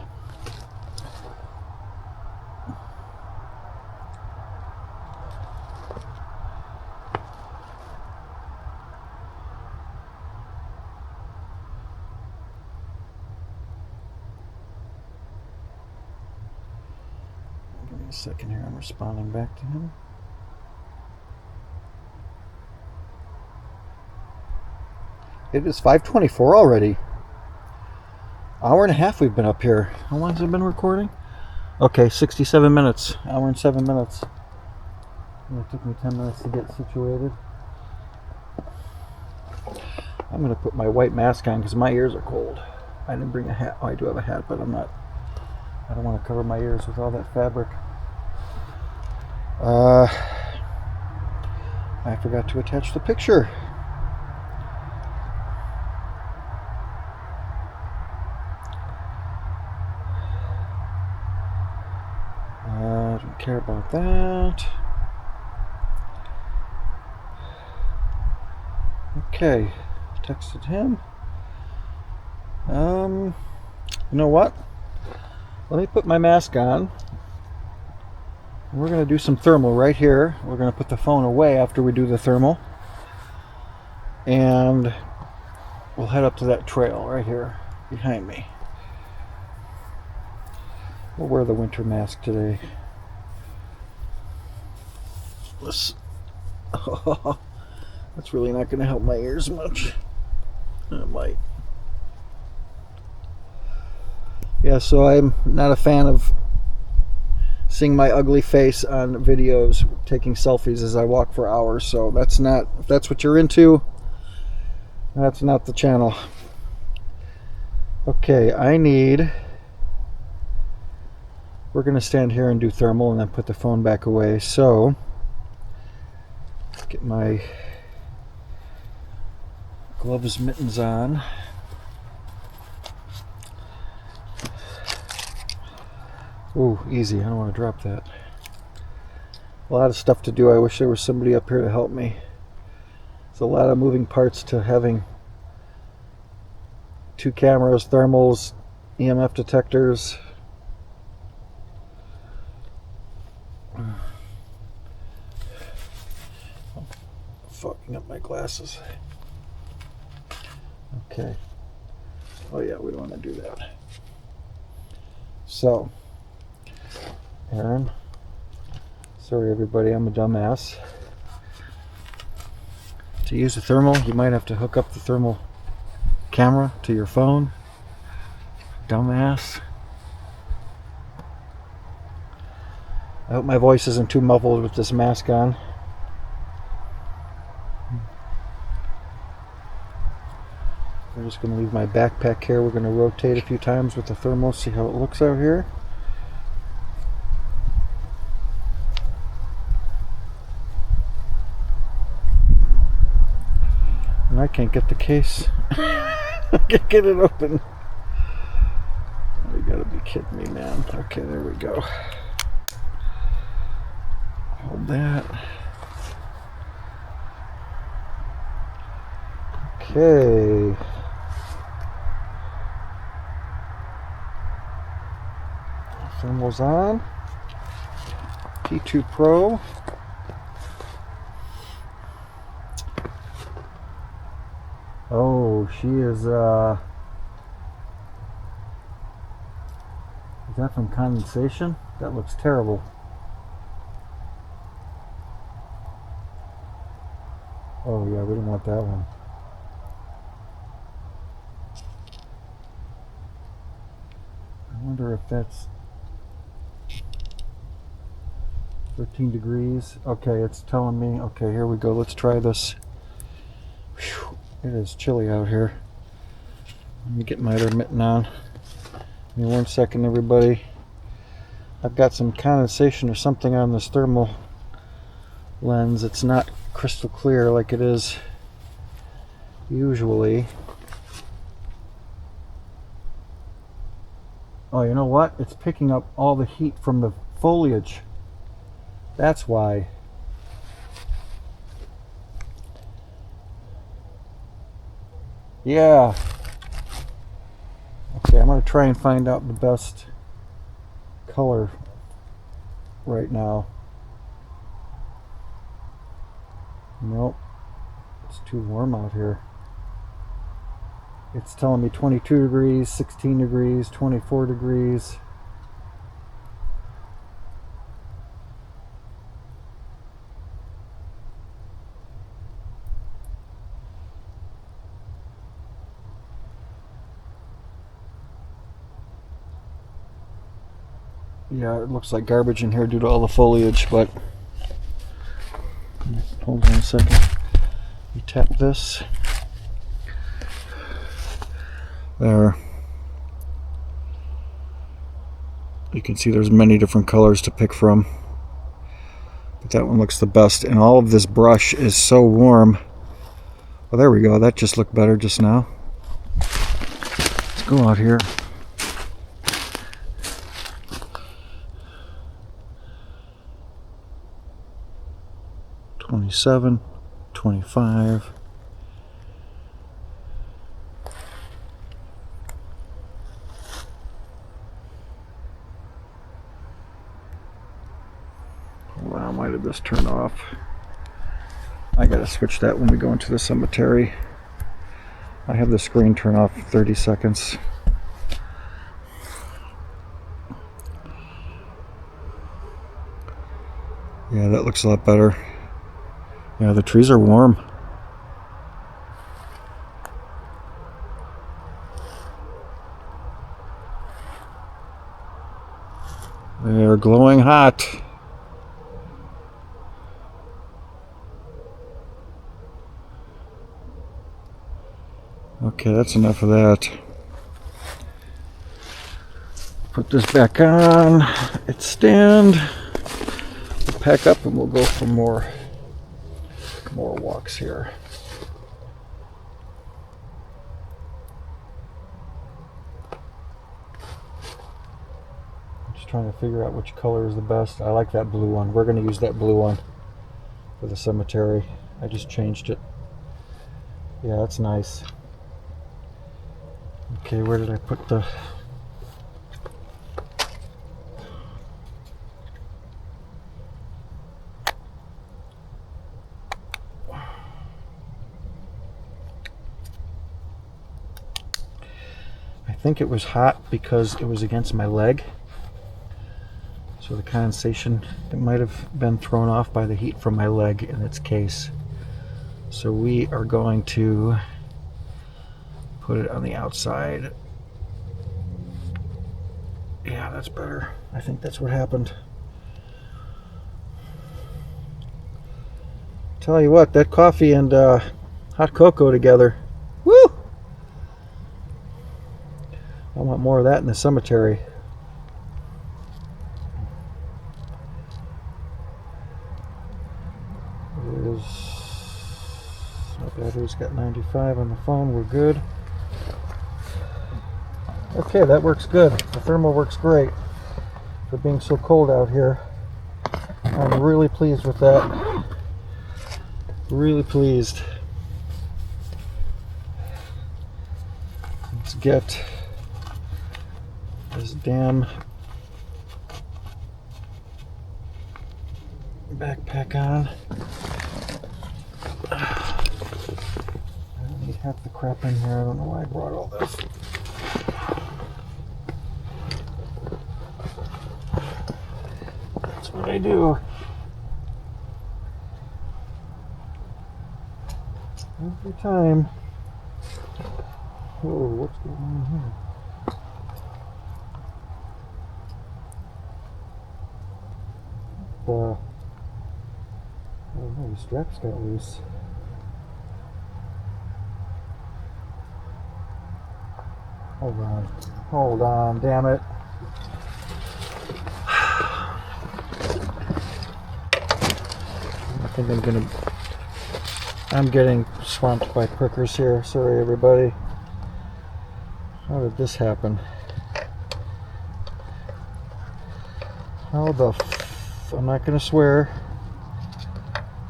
Give me a second here. I'm responding back to him. It is 5:24 already. Hour and a half we've been up here. How long has it been recording? Okay, 67 minutes. Hour and 7 minutes. And it took me 10 minutes to get situated. I'm going to put my white mask on because my ears are cold. I didn't bring a hat. Oh, I do have a hat, but I don't want to cover my ears with all that fabric. I forgot to attach the picture. I don't care about that. Okay, texted him. You know what? Let me put my mask on. We're going to do some thermal right here. We're going to put the phone away after we do the thermal. And we'll head up to that trail right here behind me. We'll wear the winter mask today. That's really not going to help my ears much. It might. Yeah, so I'm not a fan of seeing my ugly face on videos, taking selfies as I walk for hours. So that's not, if that's what you're into, that's not the channel. Okay, we're going to stand here and do thermal and then put the phone back away. So, let's get my gloves, mittens on. Ooh, easy. I don't want to drop that. A lot of stuff to do. I wish there was somebody up here to help me. There's a lot of moving parts to having 2 cameras, thermals, EMF detectors. I'm fucking up my glasses. Okay. Oh yeah, we don't want to do that. So, Aaron, sorry everybody, I'm a dumbass. To use a thermal, you might have to hook up the thermal camera to your phone. Dumbass. I hope my voice isn't too muffled with this mask on. I'm just going to leave my backpack here. We're going to rotate a few times with the thermal, see how it looks out here. And I can't get the case. I can't get it open. You gotta be kidding me, man. Okay, there we go. Hold that. Okay. Thermal's on. P2 Pro. Oh, she is that from condensation? That looks terrible. Oh yeah, we don't want that one. I wonder if that's 13 degrees. Okay, it's telling me. Okay, here we go. Let's try this. Whew, it is chilly out here. Let me get my other mitten on. Give me 1 second, everybody. I've got some condensation or something on this thermal lens. It's not crystal clear like it is usually. Oh, you know what? It's picking up all the heat from the foliage. That's why. Yeah. Okay, I'm going to try and find out the best color right now. Nope. It's too warm out here. It's telling me 22 degrees, 16 degrees, 24 degrees. Yeah, it looks like garbage in here due to all the foliage, but hold on a second. You tap this. There. You can see there's many different colors to pick from, but that one looks the best, and all of this brush is so warm. Oh, there we go. That just looked better just now. Let's go out here. $27, $25. Wow, why did this turn off? I gotta switch that when we go into the cemetery. I have the screen turn off 30 seconds. Yeah, that looks a lot better. Yeah, the trees are warm. They're glowing hot. Okay, that's enough of that. Put this back on its stand. We'll pack up and we'll go for more walks here. I'm just trying to figure out which color is the best. I like that blue one. We're going to use that blue one for the cemetery. I just changed it. Yeah, that's nice. Okay, where did I put the... I think it was hot because it was against my leg. So the condensation, it might have been thrown off by the heat from my leg in its case. So we are going to put it on the outside. Yeah, that's better. I think that's what happened. Tell you what, that coffee and hot cocoa together. Woo! want more of that in the cemetery. My battery's got 95 on the phone. We're good. Okay, that works good. The thermal works great for being so cold out here. I'm really pleased with that. Really pleased. Let's get this damn backpack on. I don't need half the crap in here. I don't know why I brought all this. That's what I do. Every time. Whoa, what's going on here? Oh no, the straps got loose. Hold on, damn it. I think I'm getting swamped by prickers here. Sorry, everybody. How did this happen? How the I'm not gonna swear.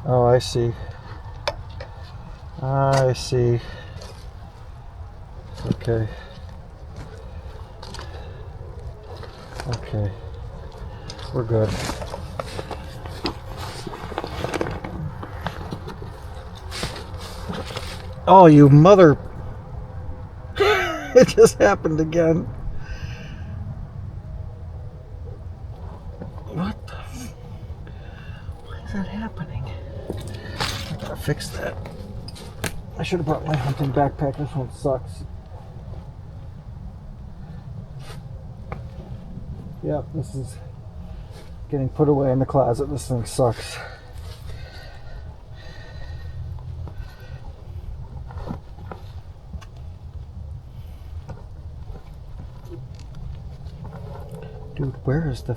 Oh, I see. I see. Okay. Okay. We're good. Oh, you mother. It just happened again. What the why is that happening? I gotta fix that. I should have brought my hunting backpack. This one sucks. Yep, this is getting put away in the closet. This thing sucks. Dude, where is the...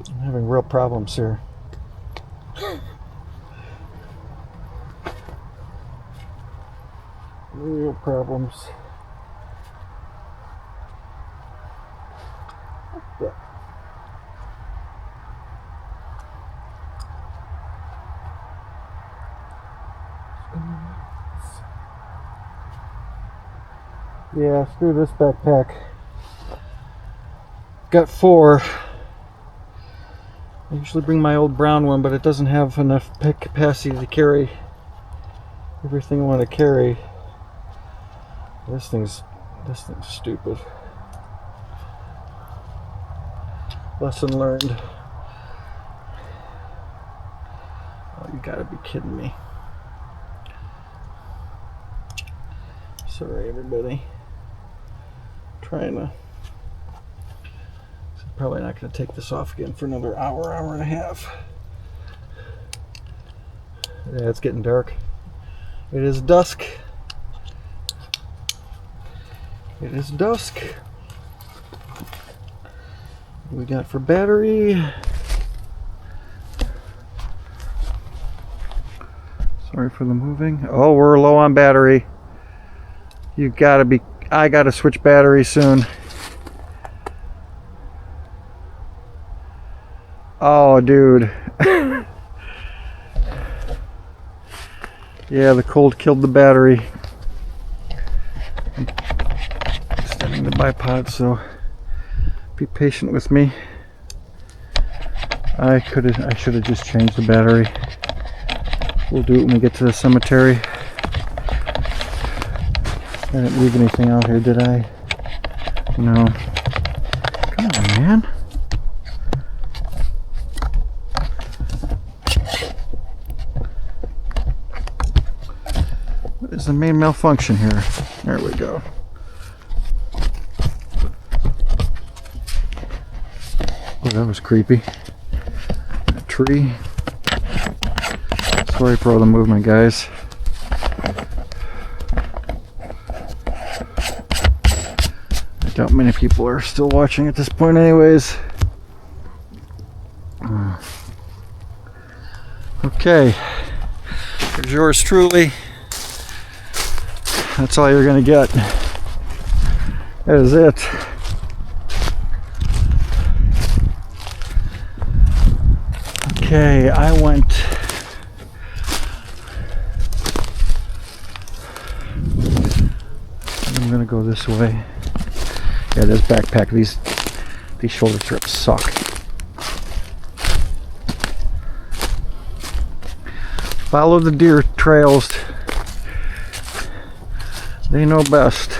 I'm having real problems here. Real problems. Yeah, screw this backpack. Got 4. I usually bring my old brown one, but it doesn't have enough capacity to carry everything I want to carry. This thing's stupid. Lesson learned. Oh, you gotta be kidding me. Sorry, everybody. Trying to. Probably not going to take this off again for another hour and a half. Yeah, it's getting dark. It is dusk. It is dusk. What we got for battery? Sorry for the moving. Oh, we're low on battery. You gotta be. I gotta switch batteries soon. Oh, dude. Yeah, the cold killed the battery. I'm extending the bipod, so be patient with me. I should have just changed the battery. We'll do it when we get to the cemetery. I didn't leave anything out here, did I? No. Come on, man. What is the main malfunction here? There we go. Oh, that was creepy. A tree. Quarry Pro the movement, guys. I doubt many people are still watching at this point anyways. Okay, there's yours truly. That's all you're gonna get. That is it. Okay, I'm gonna go this way. Yeah, this backpack, these shoulder strips suck. Follow the deer trails. They know best.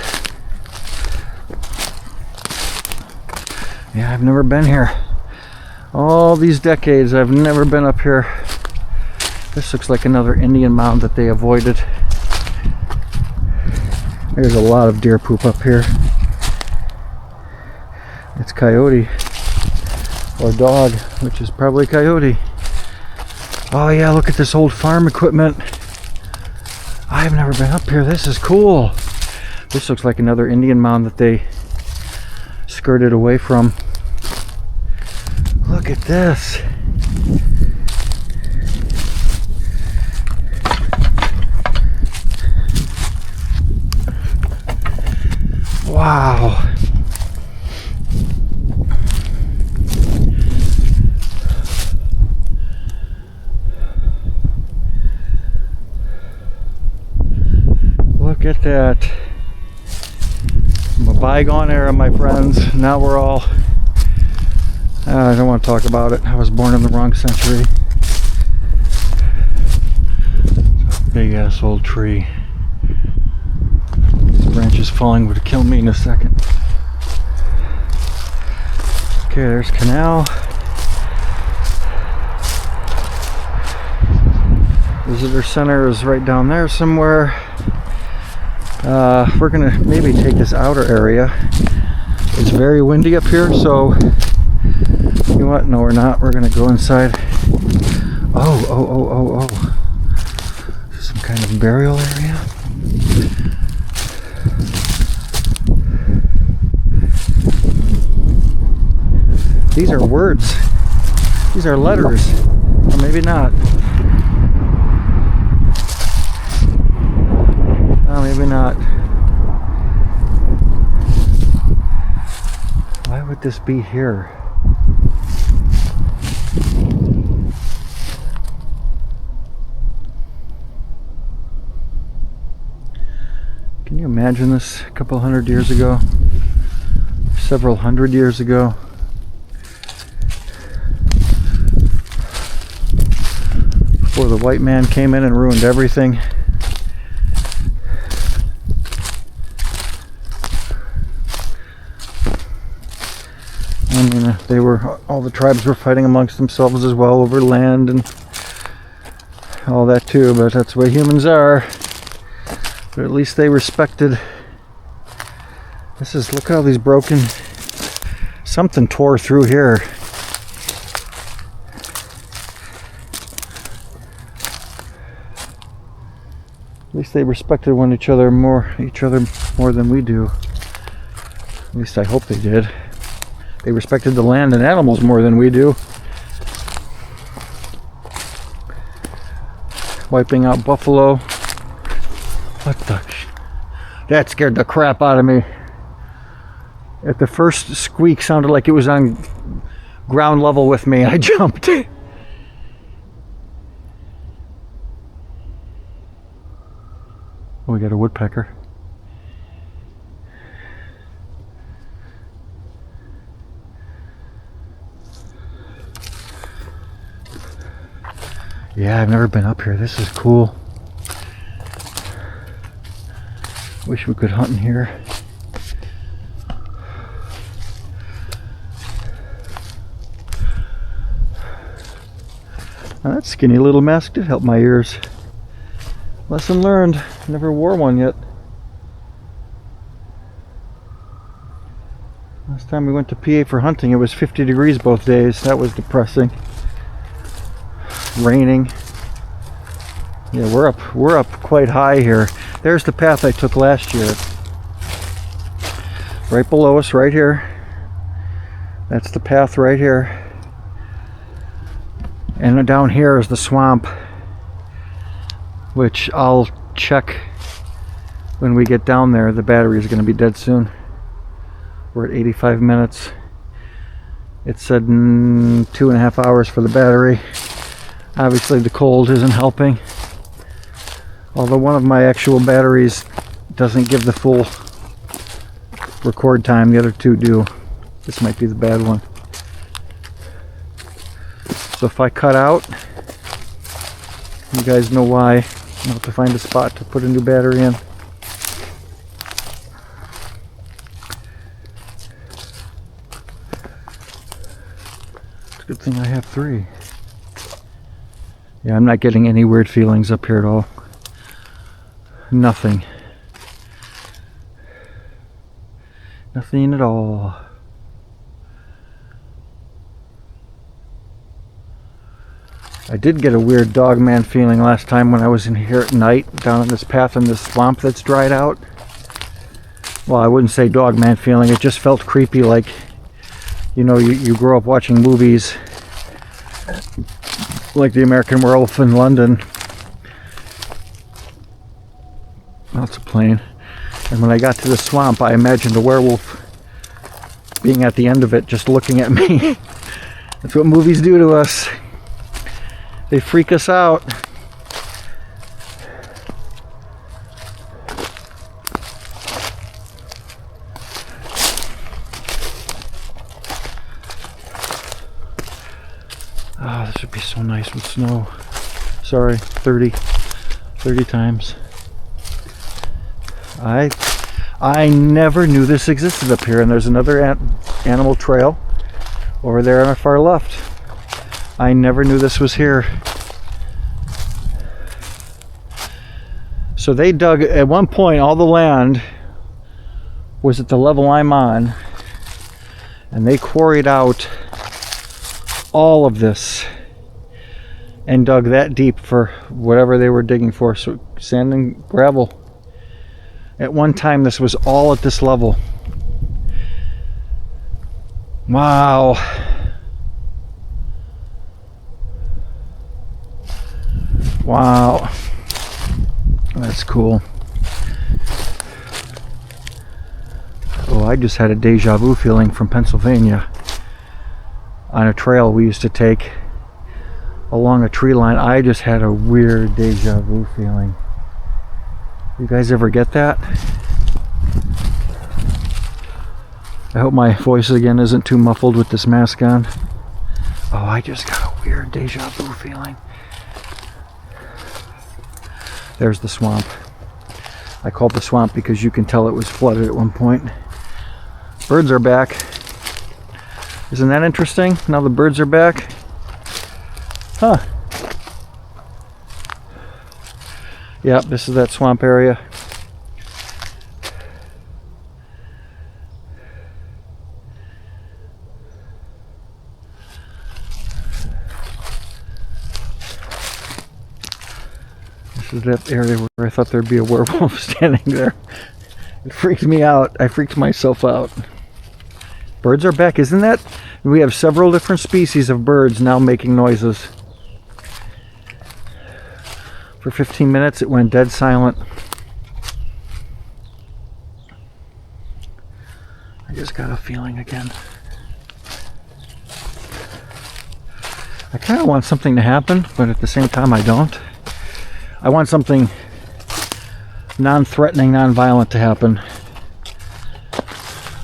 Yeah, I've never been here. All these decades, I've never been up here. This looks like another Indian mound that they avoided. There's a lot of deer poop up here. It's coyote. Or dog, which is probably coyote. Oh yeah, look at this old farm equipment. I've never been up here. This is cool. This looks like another Indian mound that they skirted away from. Look at this. Wow. Look at that. From a bygone era, my friends. Now we're all... I don't want to talk about it. I was born in the wrong century. Big ass old tree. These branches falling would kill me in a second. Okay, there's canal. Visitor center is right down there somewhere. We're gonna maybe take this outer area. It's very windy up here, so you know what? No, we're not. We're gonna go inside. Oh. Some kind of burial area. These are words. These are letters. Or maybe not. Oh, maybe not. Why would this be here? Can you imagine this a couple hundred years ago? Several hundred years ago? Before the white man came in and ruined everything. I mean, all the tribes were fighting amongst themselves as well over land and all that too, but that's the way humans are. But at least they respected. Look at all these broken, something tore through here. At least they respected each other more than we do. At least I hope they did. They respected the land and animals more than we do. Wiping out buffalo. What the? That scared the crap out of me. At the first squeak, sounded like it was on ground level with me. I jumped. Oh, we got a woodpecker. Yeah, I've never been up here. This is cool. Wish we could hunt in here. Now that skinny little mask did help my ears. Lesson learned. Never wore one yet. Last time we went to PA for hunting, it was 50 degrees both days. That was depressing. Raining. Yeah, we're up quite high here. There's the path I took last year. Right below us, right here. That's the path right here. And down here is the swamp, which I'll check when we get down there. The battery is going to be dead soon. We're at 85 minutes. It said 2.5 hours for the battery. Obviously the cold isn't helping. Although one of my actual batteries doesn't give the full record time, the other two do. This might be the bad one. So if I cut out, you guys know why. I'll have to find a spot to put a new battery in. It's a good thing I have 3. Yeah, I'm not getting any weird feelings up here at all. Nothing. Nothing at all. I did get a weird Dogman feeling last time when I was in here at night, down on this path in this swamp that's dried out. Well, I wouldn't say Dogman feeling, it just felt creepy, like, you know, you grow up watching movies like The American Werewolf in London. That's a plane. And when I got to the swamp, I imagined a werewolf being at the end of it, just looking at me. That's what movies do to us. They freak us out. Ah, this would be so nice with snow. Sorry, 30 times. I never knew this existed up here, and there's another animal trail over there on our far left. I never knew this was here. So they dug, at one point, all the land was at the level I'm on, and they quarried out all of this and dug that deep for whatever they were digging for, so sand and gravel. At one time this was all at this level. Wow. Wow. That's cool. Oh, I just had a deja vu feeling from Pennsylvania. On a trail we used to take along a tree line. I just had a weird deja vu feeling. You guys ever get that? I hope my voice again isn't too muffled with this mask on. Oh, I just got a weird deja vu feeling. There's the swamp. I called the swamp because you can tell it was flooded at one point. Birds are back. Isn't that interesting? Now the birds are back. Huh. Yep, this is that swamp area. This is that area where I thought there'd be a werewolf standing there. It freaked me out. I freaked myself out. Birds are back, isn't that? We have several different species of birds now making noises. For 15 minutes it went dead silent. I just got a feeling again. I kind of want something to happen, but at the same time I don't. I want something non-threatening, non-violent to happen.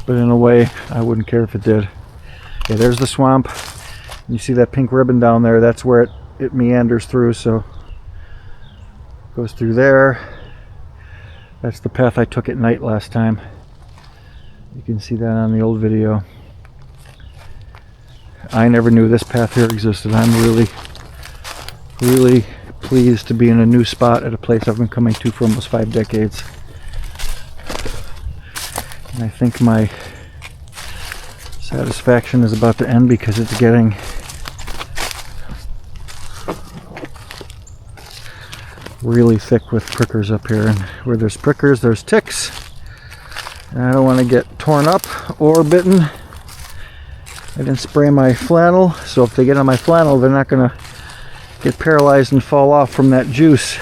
But in a way, I wouldn't care if it did. Yeah, there's the swamp. You see that pink ribbon down there? That's where it meanders through, so goes through there. That's the path I took at night last time. You can see that on the old video. I never knew this path here existed. I'm really pleased to be in a new spot at a place I've been coming to for almost 5 decades. And I think my satisfaction is about to end because it's getting really thick with prickers up here, and where there's prickers there's ticks, and I don't want to get torn up or bitten. I didn't spray my flannel, so if they get on my flannel they're not going to get paralyzed and fall off from that juice.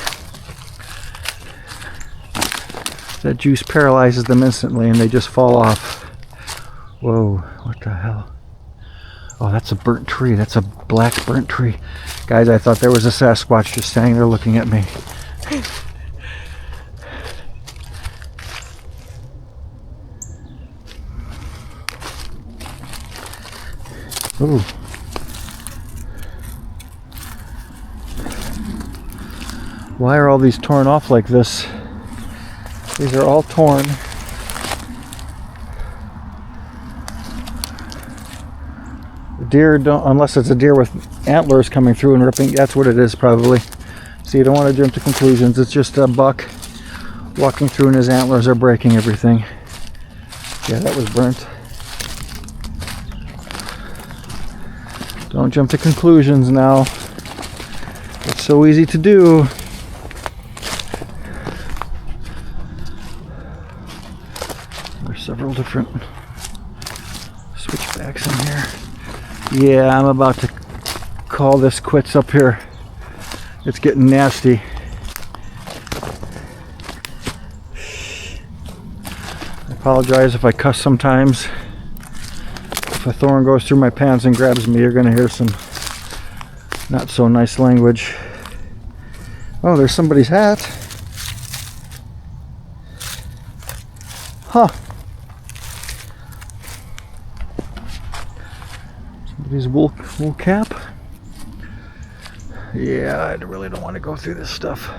That juice paralyzes them instantly and they just fall off. Whoa, what the hell? Oh, that's a burnt tree. That's a black burnt tree. Guys, I thought there was a Sasquatch just standing there looking at me. Ooh. Why are all these torn off like this? These are all torn. Deer don't, unless it's a deer with antlers coming through and ripping. That's what it is probably. So you don't want to jump to conclusions. It's just a buck walking through and his antlers are breaking everything. Yeah, that was burnt. Don't jump to conclusions now. It's so easy to do. There's several different switchbacks in here. Yeah, I'm about to call this quits up here. It's getting nasty. I apologize if I cuss sometimes. If a thorn goes through my pants and grabs me, you're going to hear some not so nice language. Oh, there's somebody's hat. Huh. Somebody's wool cap. Yeah, I really don't want to go through this stuff.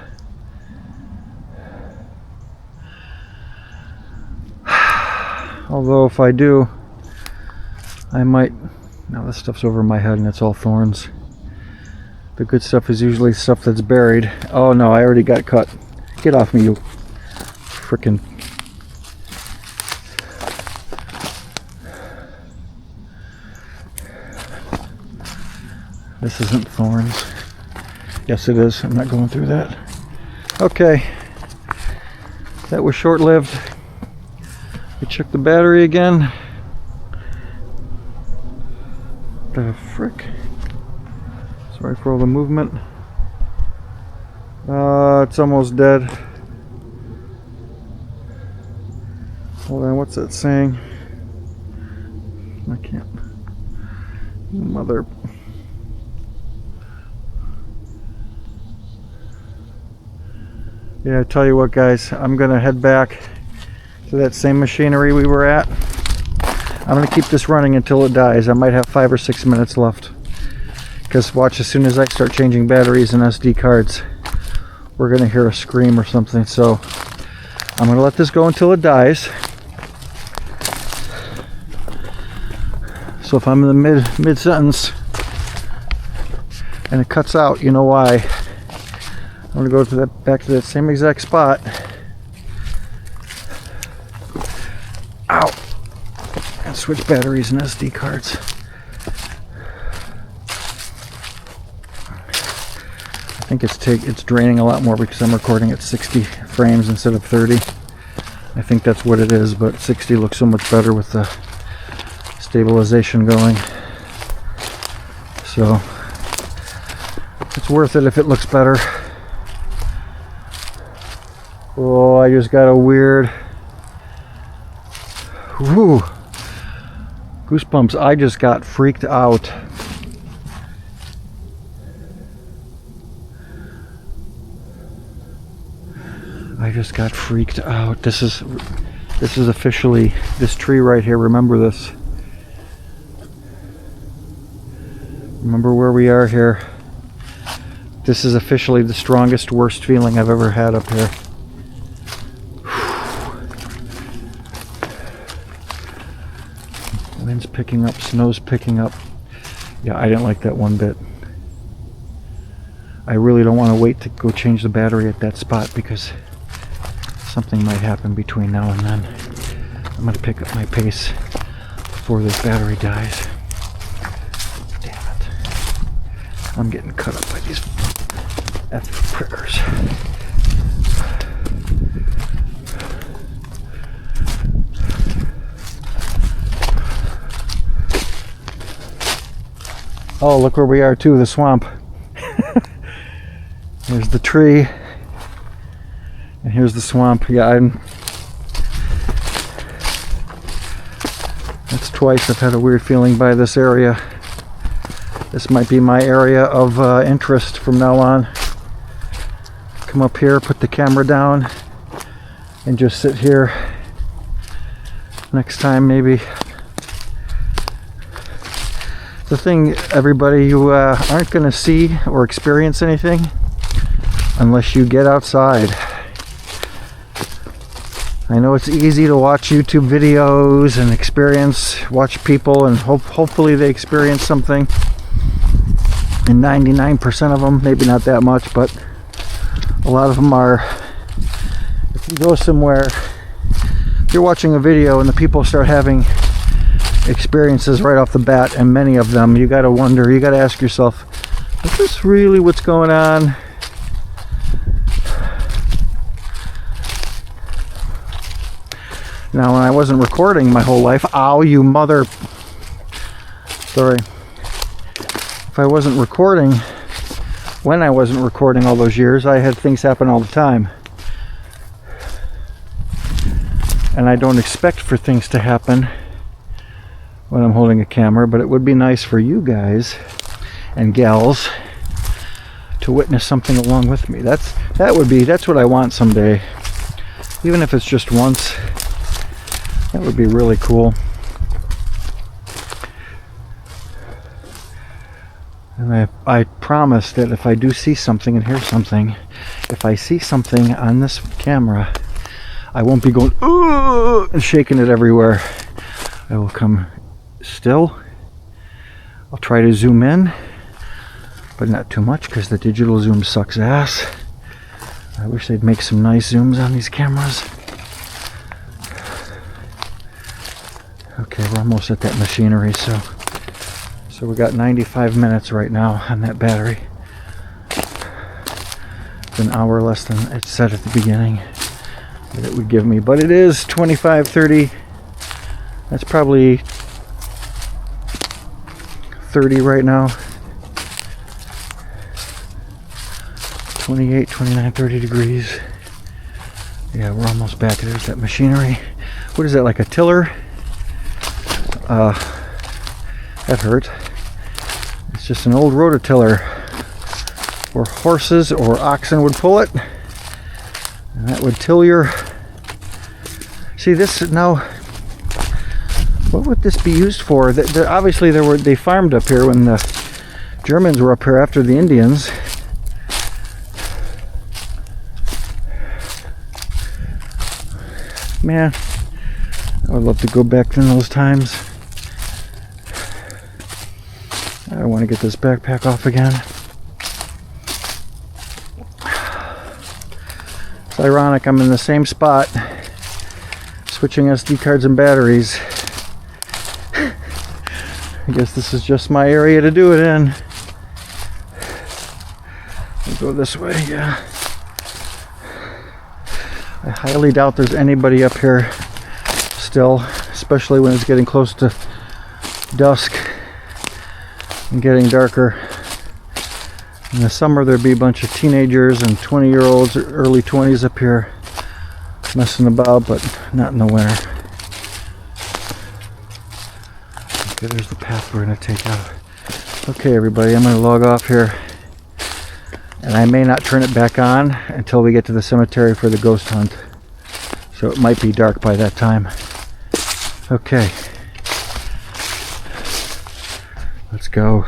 Although if I do, I might... Now this stuff's over my head and it's all thorns. The good stuff is usually stuff that's buried. Oh no, I already got cut. Get off me, you frickin'... This isn't thorns. Yes it is. I'm not going through that. Okay. That was short-lived. We checked the battery again. The frick. Sorry for all the movement. It's almost dead. Hold on, what's that saying? I can't. Mother. Yeah, I tell you what guys, I'm gonna head back to that same machinery we were at. I'm gonna keep this running until it dies. I might have 5 or 6 minutes left. Because watch, as soon as I start changing batteries and SD cards, we're gonna hear a scream or something. So I'm gonna let this go until it dies. So if I'm in the mid sentence and it cuts out, you know why. I'm gonna go to back to that same exact spot. Ow! And switch batteries and SD cards. I think it's draining a lot more because I'm recording at 60 frames instead of 30. I think that's what it is, but 60 looks so much better with the stabilization going. So it's worth it if it looks better. Oh, I just got a weird... Whoo! Goosebumps. I just got freaked out. I just got freaked out. This is officially this tree right here. Remember this. Remember where we are here. This is officially the strongest, worst feeling I've ever had up here. Wind's picking up, snow's picking up. Yeah, I didn't like that one bit. I really don't want to wait to go change the battery at that spot because something might happen between now and then. I'm going to pick up my pace before this battery dies. Damn it. I'm getting cut up by these F prayers. Oh, look where we are too, the swamp. There's the tree. And here's the swamp. Yeah, that's twice I've had a weird feeling by this area. This might be my area of interest from now on. Come up here, put the camera down, and just sit here. Next time, maybe. The thing, everybody, you aren't going to see or experience anything unless you get outside. I know it's easy to watch YouTube videos and watch people, and hopefully they experience something. And 99% of them, maybe not that much, but a lot of them are. If you go somewhere, if you're watching a video and the people start having experiences right off the bat, and many of them, you gotta wonder, you gotta ask yourself, is this really what's going on? Now, when I wasn't recording my whole life, ow, you mother, sorry, if I wasn't recording, when I wasn't recording all those years, I had things happen all the time. And I don't expect for things to happen when I'm holding a camera, but it would be nice for you guys and gals to witness something along with me. That's what I want someday. Even if it's just once, that would be really cool. And I promise that if I do see something and hear something, if I see something on this camera, I won't be going "Ugh!" and shaking it everywhere. I will come still. I'll try to zoom in, but not too much because the digital zoom sucks ass. I wish they'd make some nice zooms on these cameras. Okay, we're almost at that machinery, so we got 95 minutes right now on that battery. It's an hour less than it said at the beginning that it would give me, but it is 25:30. That's probably 30 right now. 28, 29, 30 degrees. Yeah, we're almost back. There's that machinery. What is that, like a tiller? That hurt. It's just an old rototiller where horses or oxen would pull it, and that would till your. See this now. What would this be used for? Obviously, they farmed up here when the Germans were up here after the Indians. Man, I would love to go back in those times. I want to get this backpack off again. It's ironic, I'm in the same spot, switching SD cards and batteries. I guess this is just my area to do it in. We'll go this way, yeah. I highly doubt there's anybody up here still, especially when it's getting close to dusk and getting darker. In the summer there'd be a bunch of teenagers and 20-year-olds, early 20s up here messing about, but not in the winter. Okay, there's the path we're going to take out. Okay, everybody, I'm going to log off here. And I may not turn it back on until we get to the cemetery for the ghost hunt. So it might be dark by that time. Okay. Let's go.